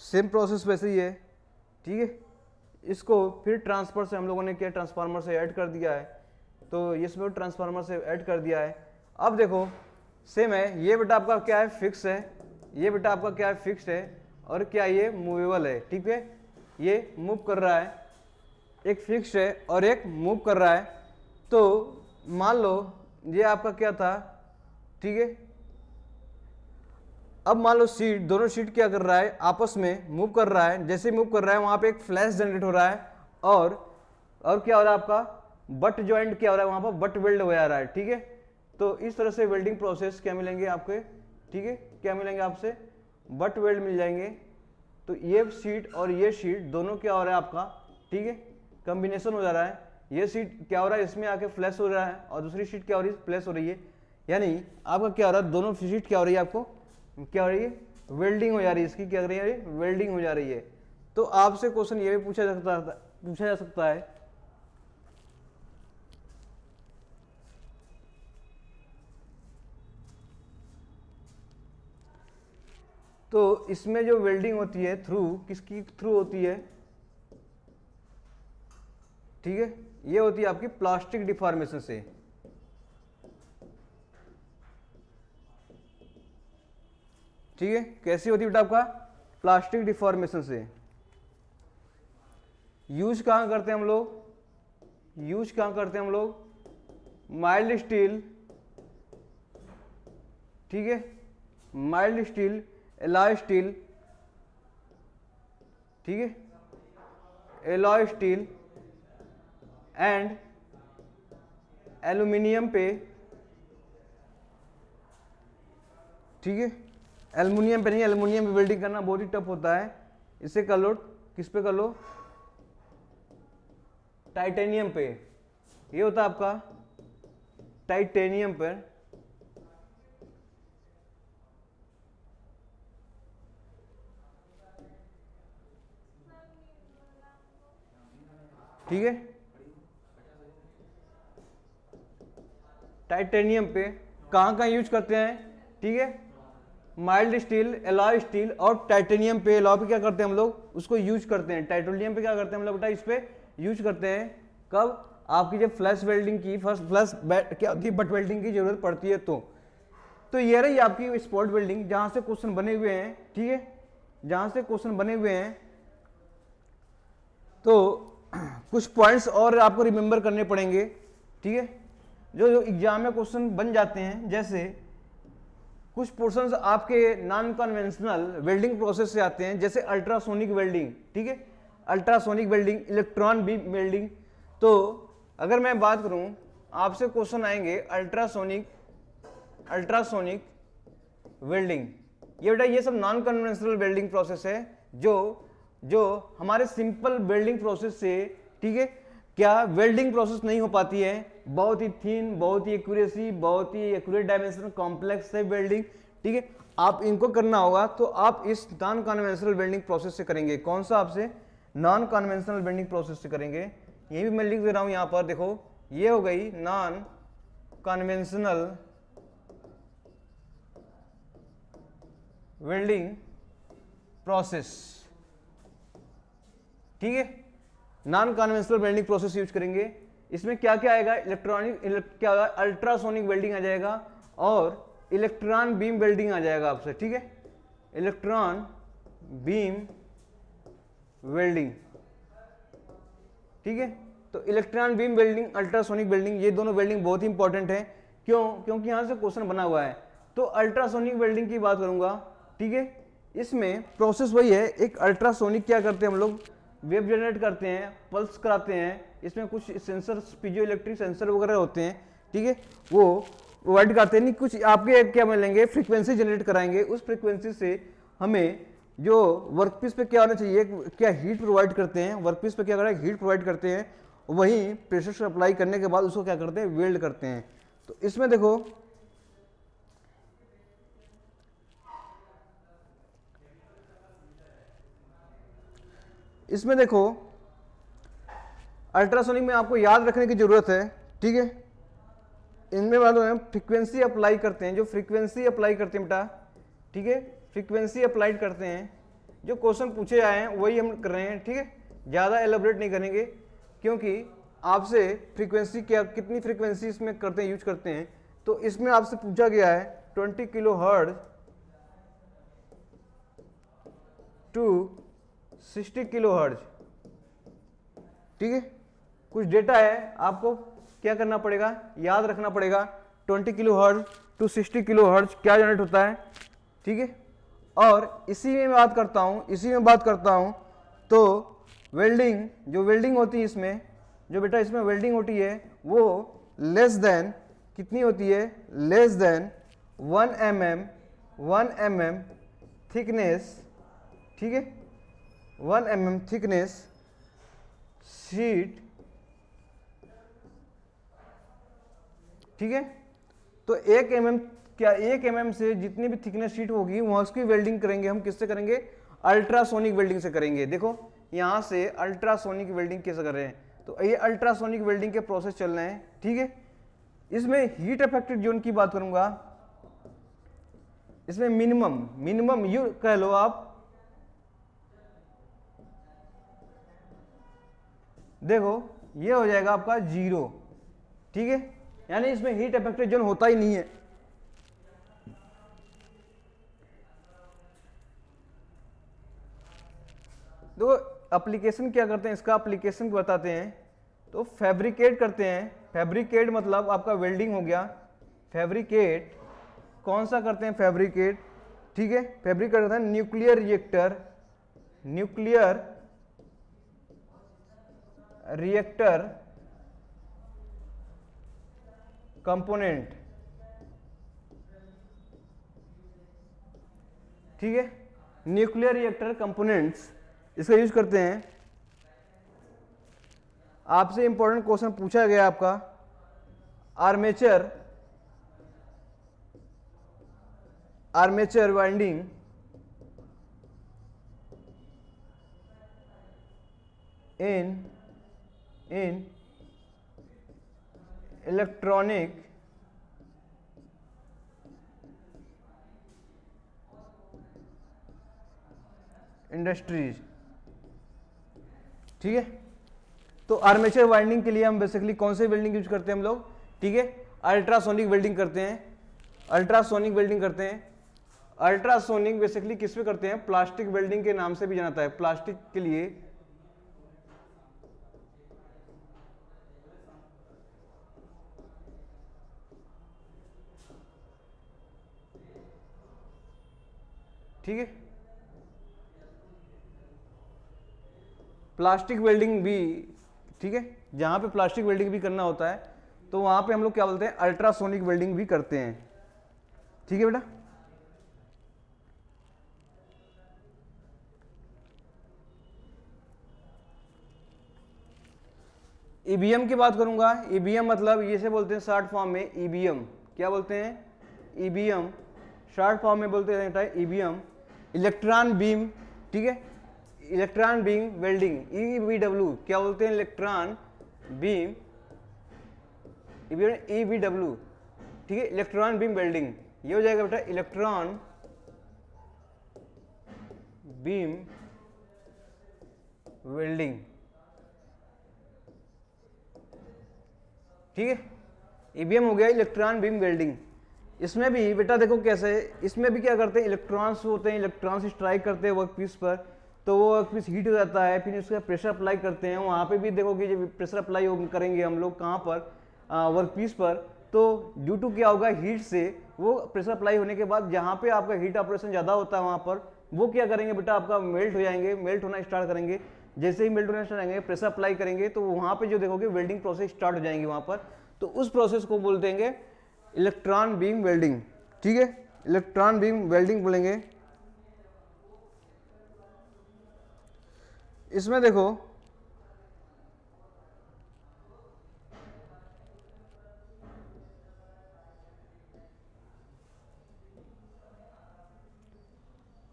सेम प्रोसेस वैसे ही है, ठीक है। इसको फिर ट्रांसफर से हम लोगों ने क्या, ट्रांसफार्मर से ऐड कर दिया है। तो इसमें ट्रांसफार्मर से ऐड कर दिया है। अब देखो सेम है, ये बेटा आपका क्या है? फिक्स है। ये बेटा आपका क्या है? फिक्स है। और क्या ये मूवेबल है, ठीक है, ये मूव कर रहा है। एक फिक्स है और एक मूव कर रहा है। तो मान लो ये आपका क्या था, ठीक है। अब मान लो शीट, दोनों शीट क्या कर रहा है? आपस में मूव कर रहा है। जैसे मूव कर रहा है वहां पे एक फ्लैश जनरेट हो रहा है और क्या हो रहा है? आपका बट ज्वाइंट क्या हो रहा है? वहां पर बट वेल्ड हो जा रहा है, ठीक है। तो इस तरह से वेल्डिंग प्रोसेस क्या मिलेंगे आपके, ठीक है, क्या मिलेंगे आपसे? बट वेल्ड मिल जाएंगे। तो ये शीट और ये शीट दोनों क्या हो रहा है आपका, ठीक है, कॉम्बिनेशन हो जा रहा है। ये शीट क्या हो रहा है? इसमें आके फ्लैश हो रहा है और दूसरी शीट क्या हो रही है? फ्लैश हो रही है। यानी आपका क्या हो रहा है? दोनों शीट क्या हो रही है? आपको क्या हो रही है? वेल्डिंग हो जा रही है। इसकी क्या कर रही है? वेल्डिंग हो जा रही है। तो आपसे क्वेश्चन ये भी पूछा जा सकता है तो इसमें जो वेल्डिंग होती है थ्रू किसकी थ्रू होती है, ठीक है, ये होती है आपकी प्लास्टिक डिफॉर्मेशन से। ठीक है, कैसी होती है बेटा? आपका प्लास्टिक डिफॉर्मेशन से। यूज कहां करते हैं हम लोग? यूज कहां करते हैं हम लोग? माइल्ड स्टील, ठीक है, माइल्ड स्टील, एलॉय स्टील, ठीक है, एलॉय स्टील एंड एल्यूमिनियम पे, ठीक है। एल्युमिनियम पे नहीं, एल्युमिनियम पे वेल्डिंग करना बहुत ही टफ होता है। इसे कर लो, किस पे कर लो? टाइटेनियम पे। ये होता है आपका टाइटेनियम पर, ठीक है। टाइटेनियम पे कहां कहां यूज करते हैं, ठीक है, माइल्ड स्टील, एलॉय स्टील और टाइटेनियम पे। एलॉय पे क्या करते हैं हम लोग? उसको यूज करते हैं। टाइटेनियम पे क्या करते हैं हम लोग बेटा? इस पे यूज करते हैं। कब? आपकी जब फ्लैश वेल्डिंग की फ्लैश क्या होती है, बट वेल्डिंग की जरूरत पड़ती है। तो ये रही आपकी स्पॉट वेल्डिंग, जहां से क्वेश्चन बने हुए हैं, ठीक है, जहां से क्वेश्चन बने हुए हैं। तो कुछ पॉइंट्स और आपको रिमेंबर करने पड़ेंगे, ठीक है। जो जो एग्जाम में क्वेश्चन बन जाते हैं, जैसे कुछ पोर्शंस आपके नॉन कन्वेंशनल वेल्डिंग प्रोसेस से आते हैं, जैसे अल्ट्रासोनिक वेल्डिंग, ठीक है, ultrasonic welding, electron beam welding. तो अगर मैं बात करूं, आपसे क्वेश्चन आएंगे अल्ट्रासोनिक वेल्डिंग, ये बेटा ये सब नॉन कन्वेंशनल वेल्डिंग प्रोसेस है जो हमारे सिंपल वेल्डिंग प्रोसेस से, ठीक है, क्या वेल्डिंग प्रोसेस नहीं हो पाती है, बहुत ही थिन, बहुत ही एक्यूरेसी, बहुत ही एक्यूरेट डायमेंशन, कॉम्प्लेक्स है वेल्डिंग, ठीक है। आप इनको करना होगा तो आप इस नॉन कन्वेंशनल वेल्डिंग प्रोसेस से करेंगे। कौन सा? आपसे नॉन कन्वेंशनल वेल्डिंग प्रोसेस से करेंगे। ये भी मैं लिख दे रहा हूं यहां पर, देखो ये हो गई नॉन कन्वेंशनल वेल्डिंग प्रोसेस, ठीक है, non conventional welding process use करेंगे। इसमें क्या क्या आएगा? क्या होगा? अल्ट्रासोनिक वेल्डिंग आ जाएगा और इलेक्ट्रॉन बीम वेल्डिंग आ जाएगा आपसे, ठीक है, इलेक्ट्रॉन बीम वेल्डिंग, ठीक है। तो electron beam welding, ultrasonic welding, ये दोनों वेल्डिंग बहुत ही इंपॉर्टेंट है। क्यों? क्योंकि यहां से क्वेश्चन बना हुआ है। तो अल्ट्रासोनिक वेल्डिंग की बात करूंगा, ठीक है। इसमें प्रोसेस वही है, एक अल्ट्रासोनिक क्या करते हैं हम लोग, वेव जनरेट करते हैं, पल्स कराते हैं, इसमें कुछ सेंसर, पीजो इलेक्ट्रिक सेंसर वगैरह होते हैं, ठीक है, वो प्रोवाइड करते हैं। नहीं, कुछ आपके क्या मिलेंगे, फ्रीक्वेंसी जनरेट कराएंगे, उस फ्रीक्वेंसी से हमें जो वर्कपीस पे क्या होना चाहिए, क्या हीट प्रोवाइड करते हैं, वर्कपीस पे क्या कर रहे हैं, हीट प्रोवाइड करते हैं, वहीं प्रेशर से अप्लाई करने के बाद उसको क्या करते हैं, वेल्ड करते हैं। तो इसमें देखो अल्ट्रासोनिक में आपको याद रखने की जरूरत है, ठीक है। इनमें मालूम है फ्रीक्वेंसी अप्लाई करते हैं, जो फ्रीक्वेंसी अप्लाई करते हैं बेटा, ठीक है, फ्रीक्वेंसी अप्लाइड करते हैं। जो क्वेश्चन पूछे आए हैं वही हम कर रहे हैं, ठीक है, ज़्यादा एलेबोरेट नहीं करेंगे, क्योंकि आपसे फ्रीक्वेंसी क्या, कितनी फ्रीक्वेंसी इसमें करते हैं, यूज करते हैं। तो इसमें आपसे पूछा गया है 20 kilohertz to 60 kilohertz, ठीक है। कुछ डेटा है, आपको क्या करना पड़ेगा, याद रखना पड़ेगा। 20 kilohertz to 60 kilohertz क्या जनरेट होता है, ठीक है। और इसी में बात करता हूं, तो वेल्डिंग, जो वेल्डिंग होती है इसमें, जो बेटा इसमें वेल्डिंग होती है वो लेस देन कितनी होती है, लेस देन 1 mm थिकनेस, ठीक है, 1 mm थिकनेस शीट, ठीक है। तो 1 mm, क्या 1 mm से जितनी भी थिकनेस शीट होगी वहां उसकी वेल्डिंग करेंगे हम, किससे करेंगे, अल्ट्रासोनिक वेल्डिंग से करेंगे। देखो यहां से अल्ट्रासोनिक वेल्डिंग कैसे कर रहे हैं, तो ये अल्ट्रासोनिक वेल्डिंग के प्रोसेस चल रहे हैं, ठीक है। इसमें हीट अफेक्टेड जोन की बात करूंगा, इसमें मिनिमम यू कह लो आप, देखो ये हो जाएगा आपका 0, ठीक है, यानी इसमें हीट अफेक्टेड जोन होता ही नहीं है। देखो एप्लीकेशन क्या करते हैं, इसका एप्लीकेशन बताते हैं। तो फैब्रिकेट करते हैं, फैब्रिकेट मतलब आपका वेल्डिंग हो गया, फैब्रिकेट कौन सा करते हैं, फैब्रिकेट, ठीक है, फैब्रिकेट करते हैं न्यूक्लियर रिएक्टर कंपोनेंट, ठीक है, न्यूक्लियर रिएक्टर कंपोनेंट्स इसका यूज करते हैं। आपसे इंपॉर्टेंट क्वेश्चन पूछा गया आपका, आर्मेचर वाइंडिंग इन इलेक्ट्रॉनिक इंडस्ट्रीज, ठीक है। तो आर्मेचर वाइंडिंग के लिए हम बेसिकली कौन से वेल्डिंग यूज करते हैं हम लोग, ठीक है, अल्ट्रासोनिक वेल्डिंग करते हैं, अल्ट्रासोनिक बेसिकली किस पे करते हैं, प्लास्टिक वेल्डिंग के नाम से भी जाना है, प्लास्टिक के लिए ठीक है। प्लास्टिक वेल्डिंग भी, ठीक है, जहां पे प्लास्टिक वेल्डिंग भी करना होता है तो वहां पे हम लोग क्या बोलते हैं, अल्ट्रासोनिक वेल्डिंग भी करते हैं। ठीक है बेटा। ईबीएम की बात करूंगा। ईबीएम मतलब ये से बोलते हैं शॉर्ट फॉर्म में ईबीएम। क्या बोलते हैं, ईबीएम। शॉर्ट फॉर्म में बोलते हैं बेटा ईबीएम, इलेक्ट्रॉन बीम। ठीक है, इलेक्ट्रॉन बीम वेल्डिंग, ईबीडब्ल्यू। क्या बोलते हैं, इलेक्ट्रॉन बीम, ईबीडब्ल्यू। ठीक है, इलेक्ट्रॉन बीम वेल्डिंग। ये हो जाएगा बेटा इलेक्ट्रॉन बीम वेल्डिंग। ठीक है, ईबीएम हो गया इलेक्ट्रॉन बीम वेल्डिंग। इसमें भी बेटा देखो कैसे, इसमें भी क्या करते हैं, इलेक्ट्रॉन्स होते हैं, इलेक्ट्रॉन्स स्ट्राइक करते हैं वर्क पीस पर, तो वो वर्क पीस हीट हो जाता है, फिर उसका प्रेशर अप्लाई करते हैं। वहाँ पे भी देखो कि जब प्रेशर अप्लाई करेंगे हम लोग कहाँ पर, वर्क पीस पर, तो ड्यू टू क्या होगा, हीट से वो प्रेशर अप्लाई होने के बाद जहाँ पे आपका हीट ऑपरेशन ज़्यादा होता है वहाँ पर वो क्या करेंगे बेटा, आपका मेल्ट हो जाएंगे, मेल्ट होना स्टार्ट करेंगे। जैसे ही मेल्ट होना स्टार्ट करेंगे, प्रेशर अप्लाई करेंगे, तो वहाँ पे जो देखोगे वेल्डिंग प्रोसेस स्टार्ट हो जाएंगी वहाँ पर। तो उस प्रोसेस को बोल देंगे इलेक्ट्रॉन बीम वेल्डिंग। ठीक है, इलेक्ट्रॉन बीम वेल्डिंग बोलेंगे। इसमें देखो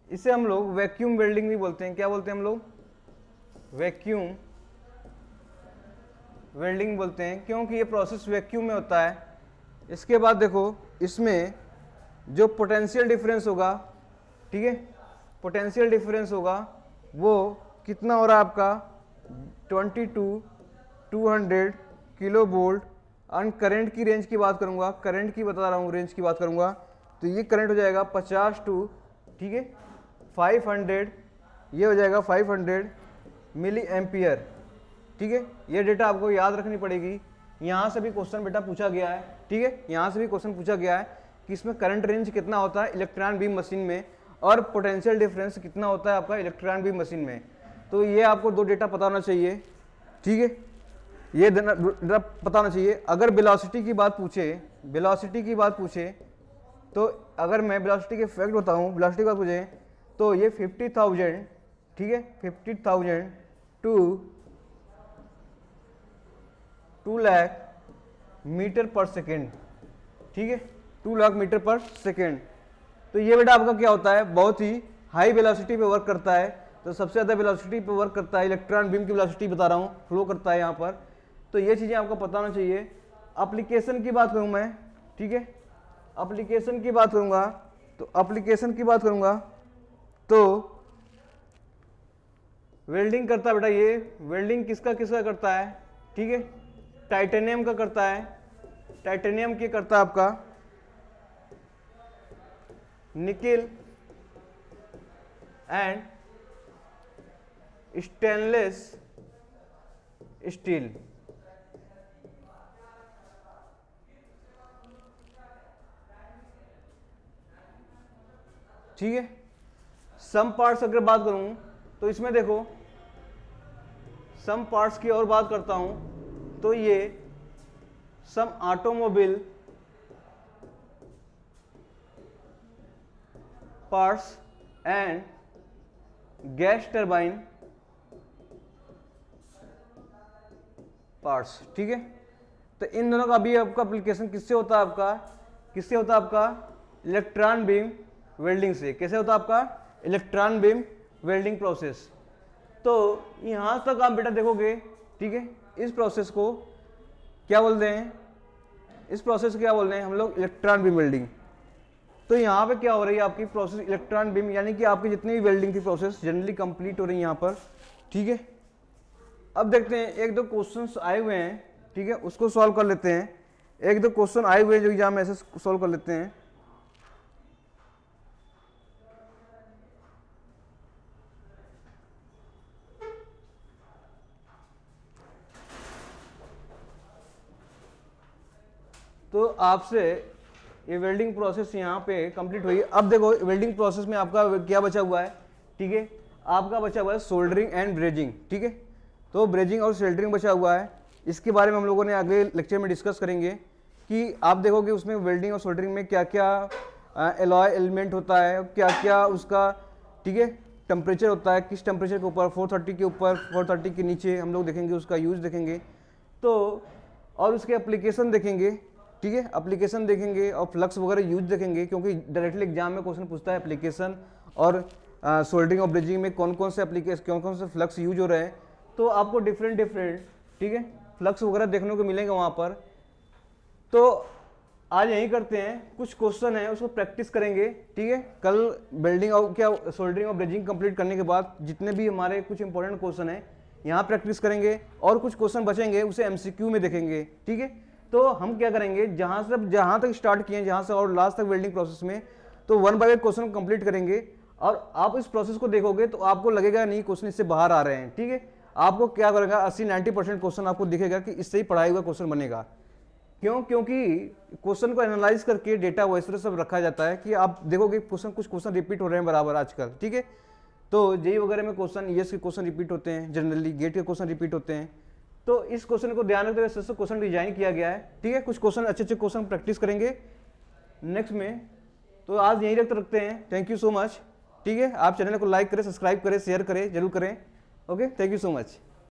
इसे हम लोग वैक्यूम वेल्डिंग भी बोलते हैं। क्या बोलते हैं हम लोग, वैक्यूम वेल्डिंग बोलते हैं, क्योंकि ये प्रोसेस वैक्यूम में होता है। इसके बाद देखो इसमें जो पोटेंशियल डिफरेंस होगा, ठीक है, पोटेंशियल डिफरेंस होगा वो कितना हो रहा है आपका 22,200 किलो वोल्ट। और करंट की रेंज की बात करूंगा, करंट की बता रहा हूँ, रेंज की बात करूंगा, तो ये करंट हो जाएगा 50 टू, ठीक है, 500, ये हो जाएगा 500 मिली एम्पियर। ठीक है, ये डेटा आपको याद रखनी पड़ेगी। यहाँ से भी क्वेश्चन बेटा पूछा गया है। ठीक है, यहाँ से भी क्वेश्चन पूछा गया है कि इसमें करंट रेंज कितना होता है इलेक्ट्रॉन बीम मशीन में, और पोटेंशियल डिफरेंस कितना होता है आपका इलेक्ट्रॉन बीम मशीन में। तो ये आपको दो डेटा पता होना चाहिए। ठीक है, ये डेटा पता होना चाहिए। अगर वेलोसिटी की बात पूछे, वेलोसिटी की बात पूछे, तो अगर मैं वेलोसिटी के फैक्ट बताऊँ, वेलोसिटी की बात पूछे तो ये 50,000, ठीक है, 50,000 टू 2 लाख मीटर पर सेकेंड। ठीक है, 2 लाख मीटर पर सेकेंड। तो ये बेटा आपका क्या होता है, बहुत ही हाई वेलोसिटी पे वर्क करता है। तो सबसे ज़्यादा वेलोसिटी पे वर्क करता है, इलेक्ट्रॉन बीम की वेलोसिटी बता रहा हूँ, फ्लो करता है यहाँ पर। तो ये चीज़ें आपको पता होना चाहिए। एप्लीकेशन की बात करूँ मैं, ठीक है, एप्लीकेशन की बात करूँगा, तो एप्लीकेशन की बात करूँगा तो वेल्डिंग करता है बेटा, ये वेल्डिंग किसका किसका करता है, ठीक है, टाइटेनियम का करता है। टाइटेनियम की करता है आपका निकेल एंड स्टेनलेस स्टील। ठीक है, सम पार्ट्स अगर बात करूं तो इसमें देखो सम पार्ट्स की और बात करता हूं तो ये some automobile parts and gas turbine parts. ठीक है, तो इन दोनों का भी आपका एप्लीकेशन किससे होता है, आपका किससे होता है, आपका इलेक्ट्रॉन बीम वेल्डिंग से। कैसे होता है आपका इलेक्ट्रॉन बीम वेल्डिंग प्रोसेस। तो यहां तक आप बेटा देखोगे, ठीक है, इस प्रोसेस को क्या बोलते हैं, इस प्रोसेस को क्या बोलते हैं हम लोग, इलेक्ट्रॉन बीम वेल्डिंग। तो यहाँ पे क्या हो रही है आपकी प्रोसेस इलेक्ट्रॉन बीम, यानी कि आपकी जितनी भी वेल्डिंग की प्रोसेस जनरली कंप्लीट हो रही है यहाँ पर। ठीक है, अब देखते हैं एक दो क्वेश्चंस आए हुए हैं, ठीक है, उसको सॉल्व कर लेते हैं। एक दो क्वेश्चन आए हुए हैं जो एग्जाम में, ऐसे सॉल्व कर लेते हैं। तो आपसे ये वेल्डिंग प्रोसेस यहाँ पे कंप्लीट हुई। अब देखो वेल्डिंग प्रोसेस में आपका क्या बचा हुआ है, ठीक है, आपका बचा हुआ है सोल्डरिंग एंड ब्रेजिंग, ठीक है। तो ब्रेजिंग और सोल्डरिंग बचा हुआ है, इसके बारे में हम लोगों ने अगले लेक्चर में डिस्कस करेंगे कि आप देखोगे उसमें वेल्डिंग और सोल्डरिंग में क्या क्या एलॉय एलिमेंट होता है, क्या क्या उसका, ठीक है, टेम्परेचर होता है, किस टेम्परेचर के ऊपर, 430 के ऊपर, 430 के नीचे हम लोग देखेंगे, उसका यूज़ देखेंगे। तो और उसके एप्लीकेशन देखेंगे, ठीक है, एप्लीकेशन देखेंगे और फ्लक्स वगैरह यूज देखेंगे, क्योंकि डायरेक्टली एग्जाम में क्वेश्चन पूछता है एप्लीकेशन और सोल्डरिंग और ब्रिजिंग में कौन कौन से एप्लीकेशन, कौन कौन से फ्लक्स यूज हो रहे हैं। तो आपको डिफरेंट, ठीक है, फ्लक्स वगैरह देखने को मिलेंगे वहाँ पर। तो आज यही करते हैं, कुछ क्वेश्चन है उसको प्रैक्टिस करेंगे, ठीक है। कल वेल्डिंग और क्या सोल्डरिंग और ब्रिजिंग कंप्लीट करने के बाद जितने भी हमारे कुछ इंपॉर्टेंट क्वेश्चन है यहाँ प्रैक्टिस करेंगे, और कुछ क्वेश्चन बचेंगे उसे एमसीक्यू में देखेंगे, ठीक है। तो हम क्या करेंगे, जहाँ तक स्टार्ट किए, जहाँ से और लास्ट तक वेल्डिंग प्रोसेस में, तो 1 बाय 1 क्वेश्चन कंप्लीट करेंगे। और आप इस प्रोसेस को देखोगे तो आपको लगेगा नहीं क्वेश्चन इससे बाहर आ रहे हैं, ठीक है। आपको क्या करेगा, 80-90% क्वेश्चन आपको दिखेगा कि इससे ही पढ़ाई हुआ क्वेश्चन बनेगा। क्यों? क्योंकि क्वेश्चन को एनालाइज करके डेटा वैसे तरह सब रखा जाता है कि आप देखोगे क्वेश्चन, कुछ क्वेश्चन रिपीट हो रहे हैं बराबर आजकल, ठीक है। तो जेई वगैरह में क्वेश्चन, ईएस के क्वेश्चन रिपीट होते हैं, जनरली गेट के क्वेश्चन रिपीट होते हैं। तो इस क्वेश्चन को ध्यान रखते हुए क्वेश्चन डिजाइन किया गया है, ठीक है। कुछ क्वेश्चन अच्छे क्वेश्चन प्रैक्टिस करेंगे नेक्स्ट में। तो आज यहीं रखते हैं, थैंक यू सो मच, ठीक है। आप चैनल को लाइक करें, सब्सक्राइब करें, शेयर करें, जरूर करें। Okay, thank you so much.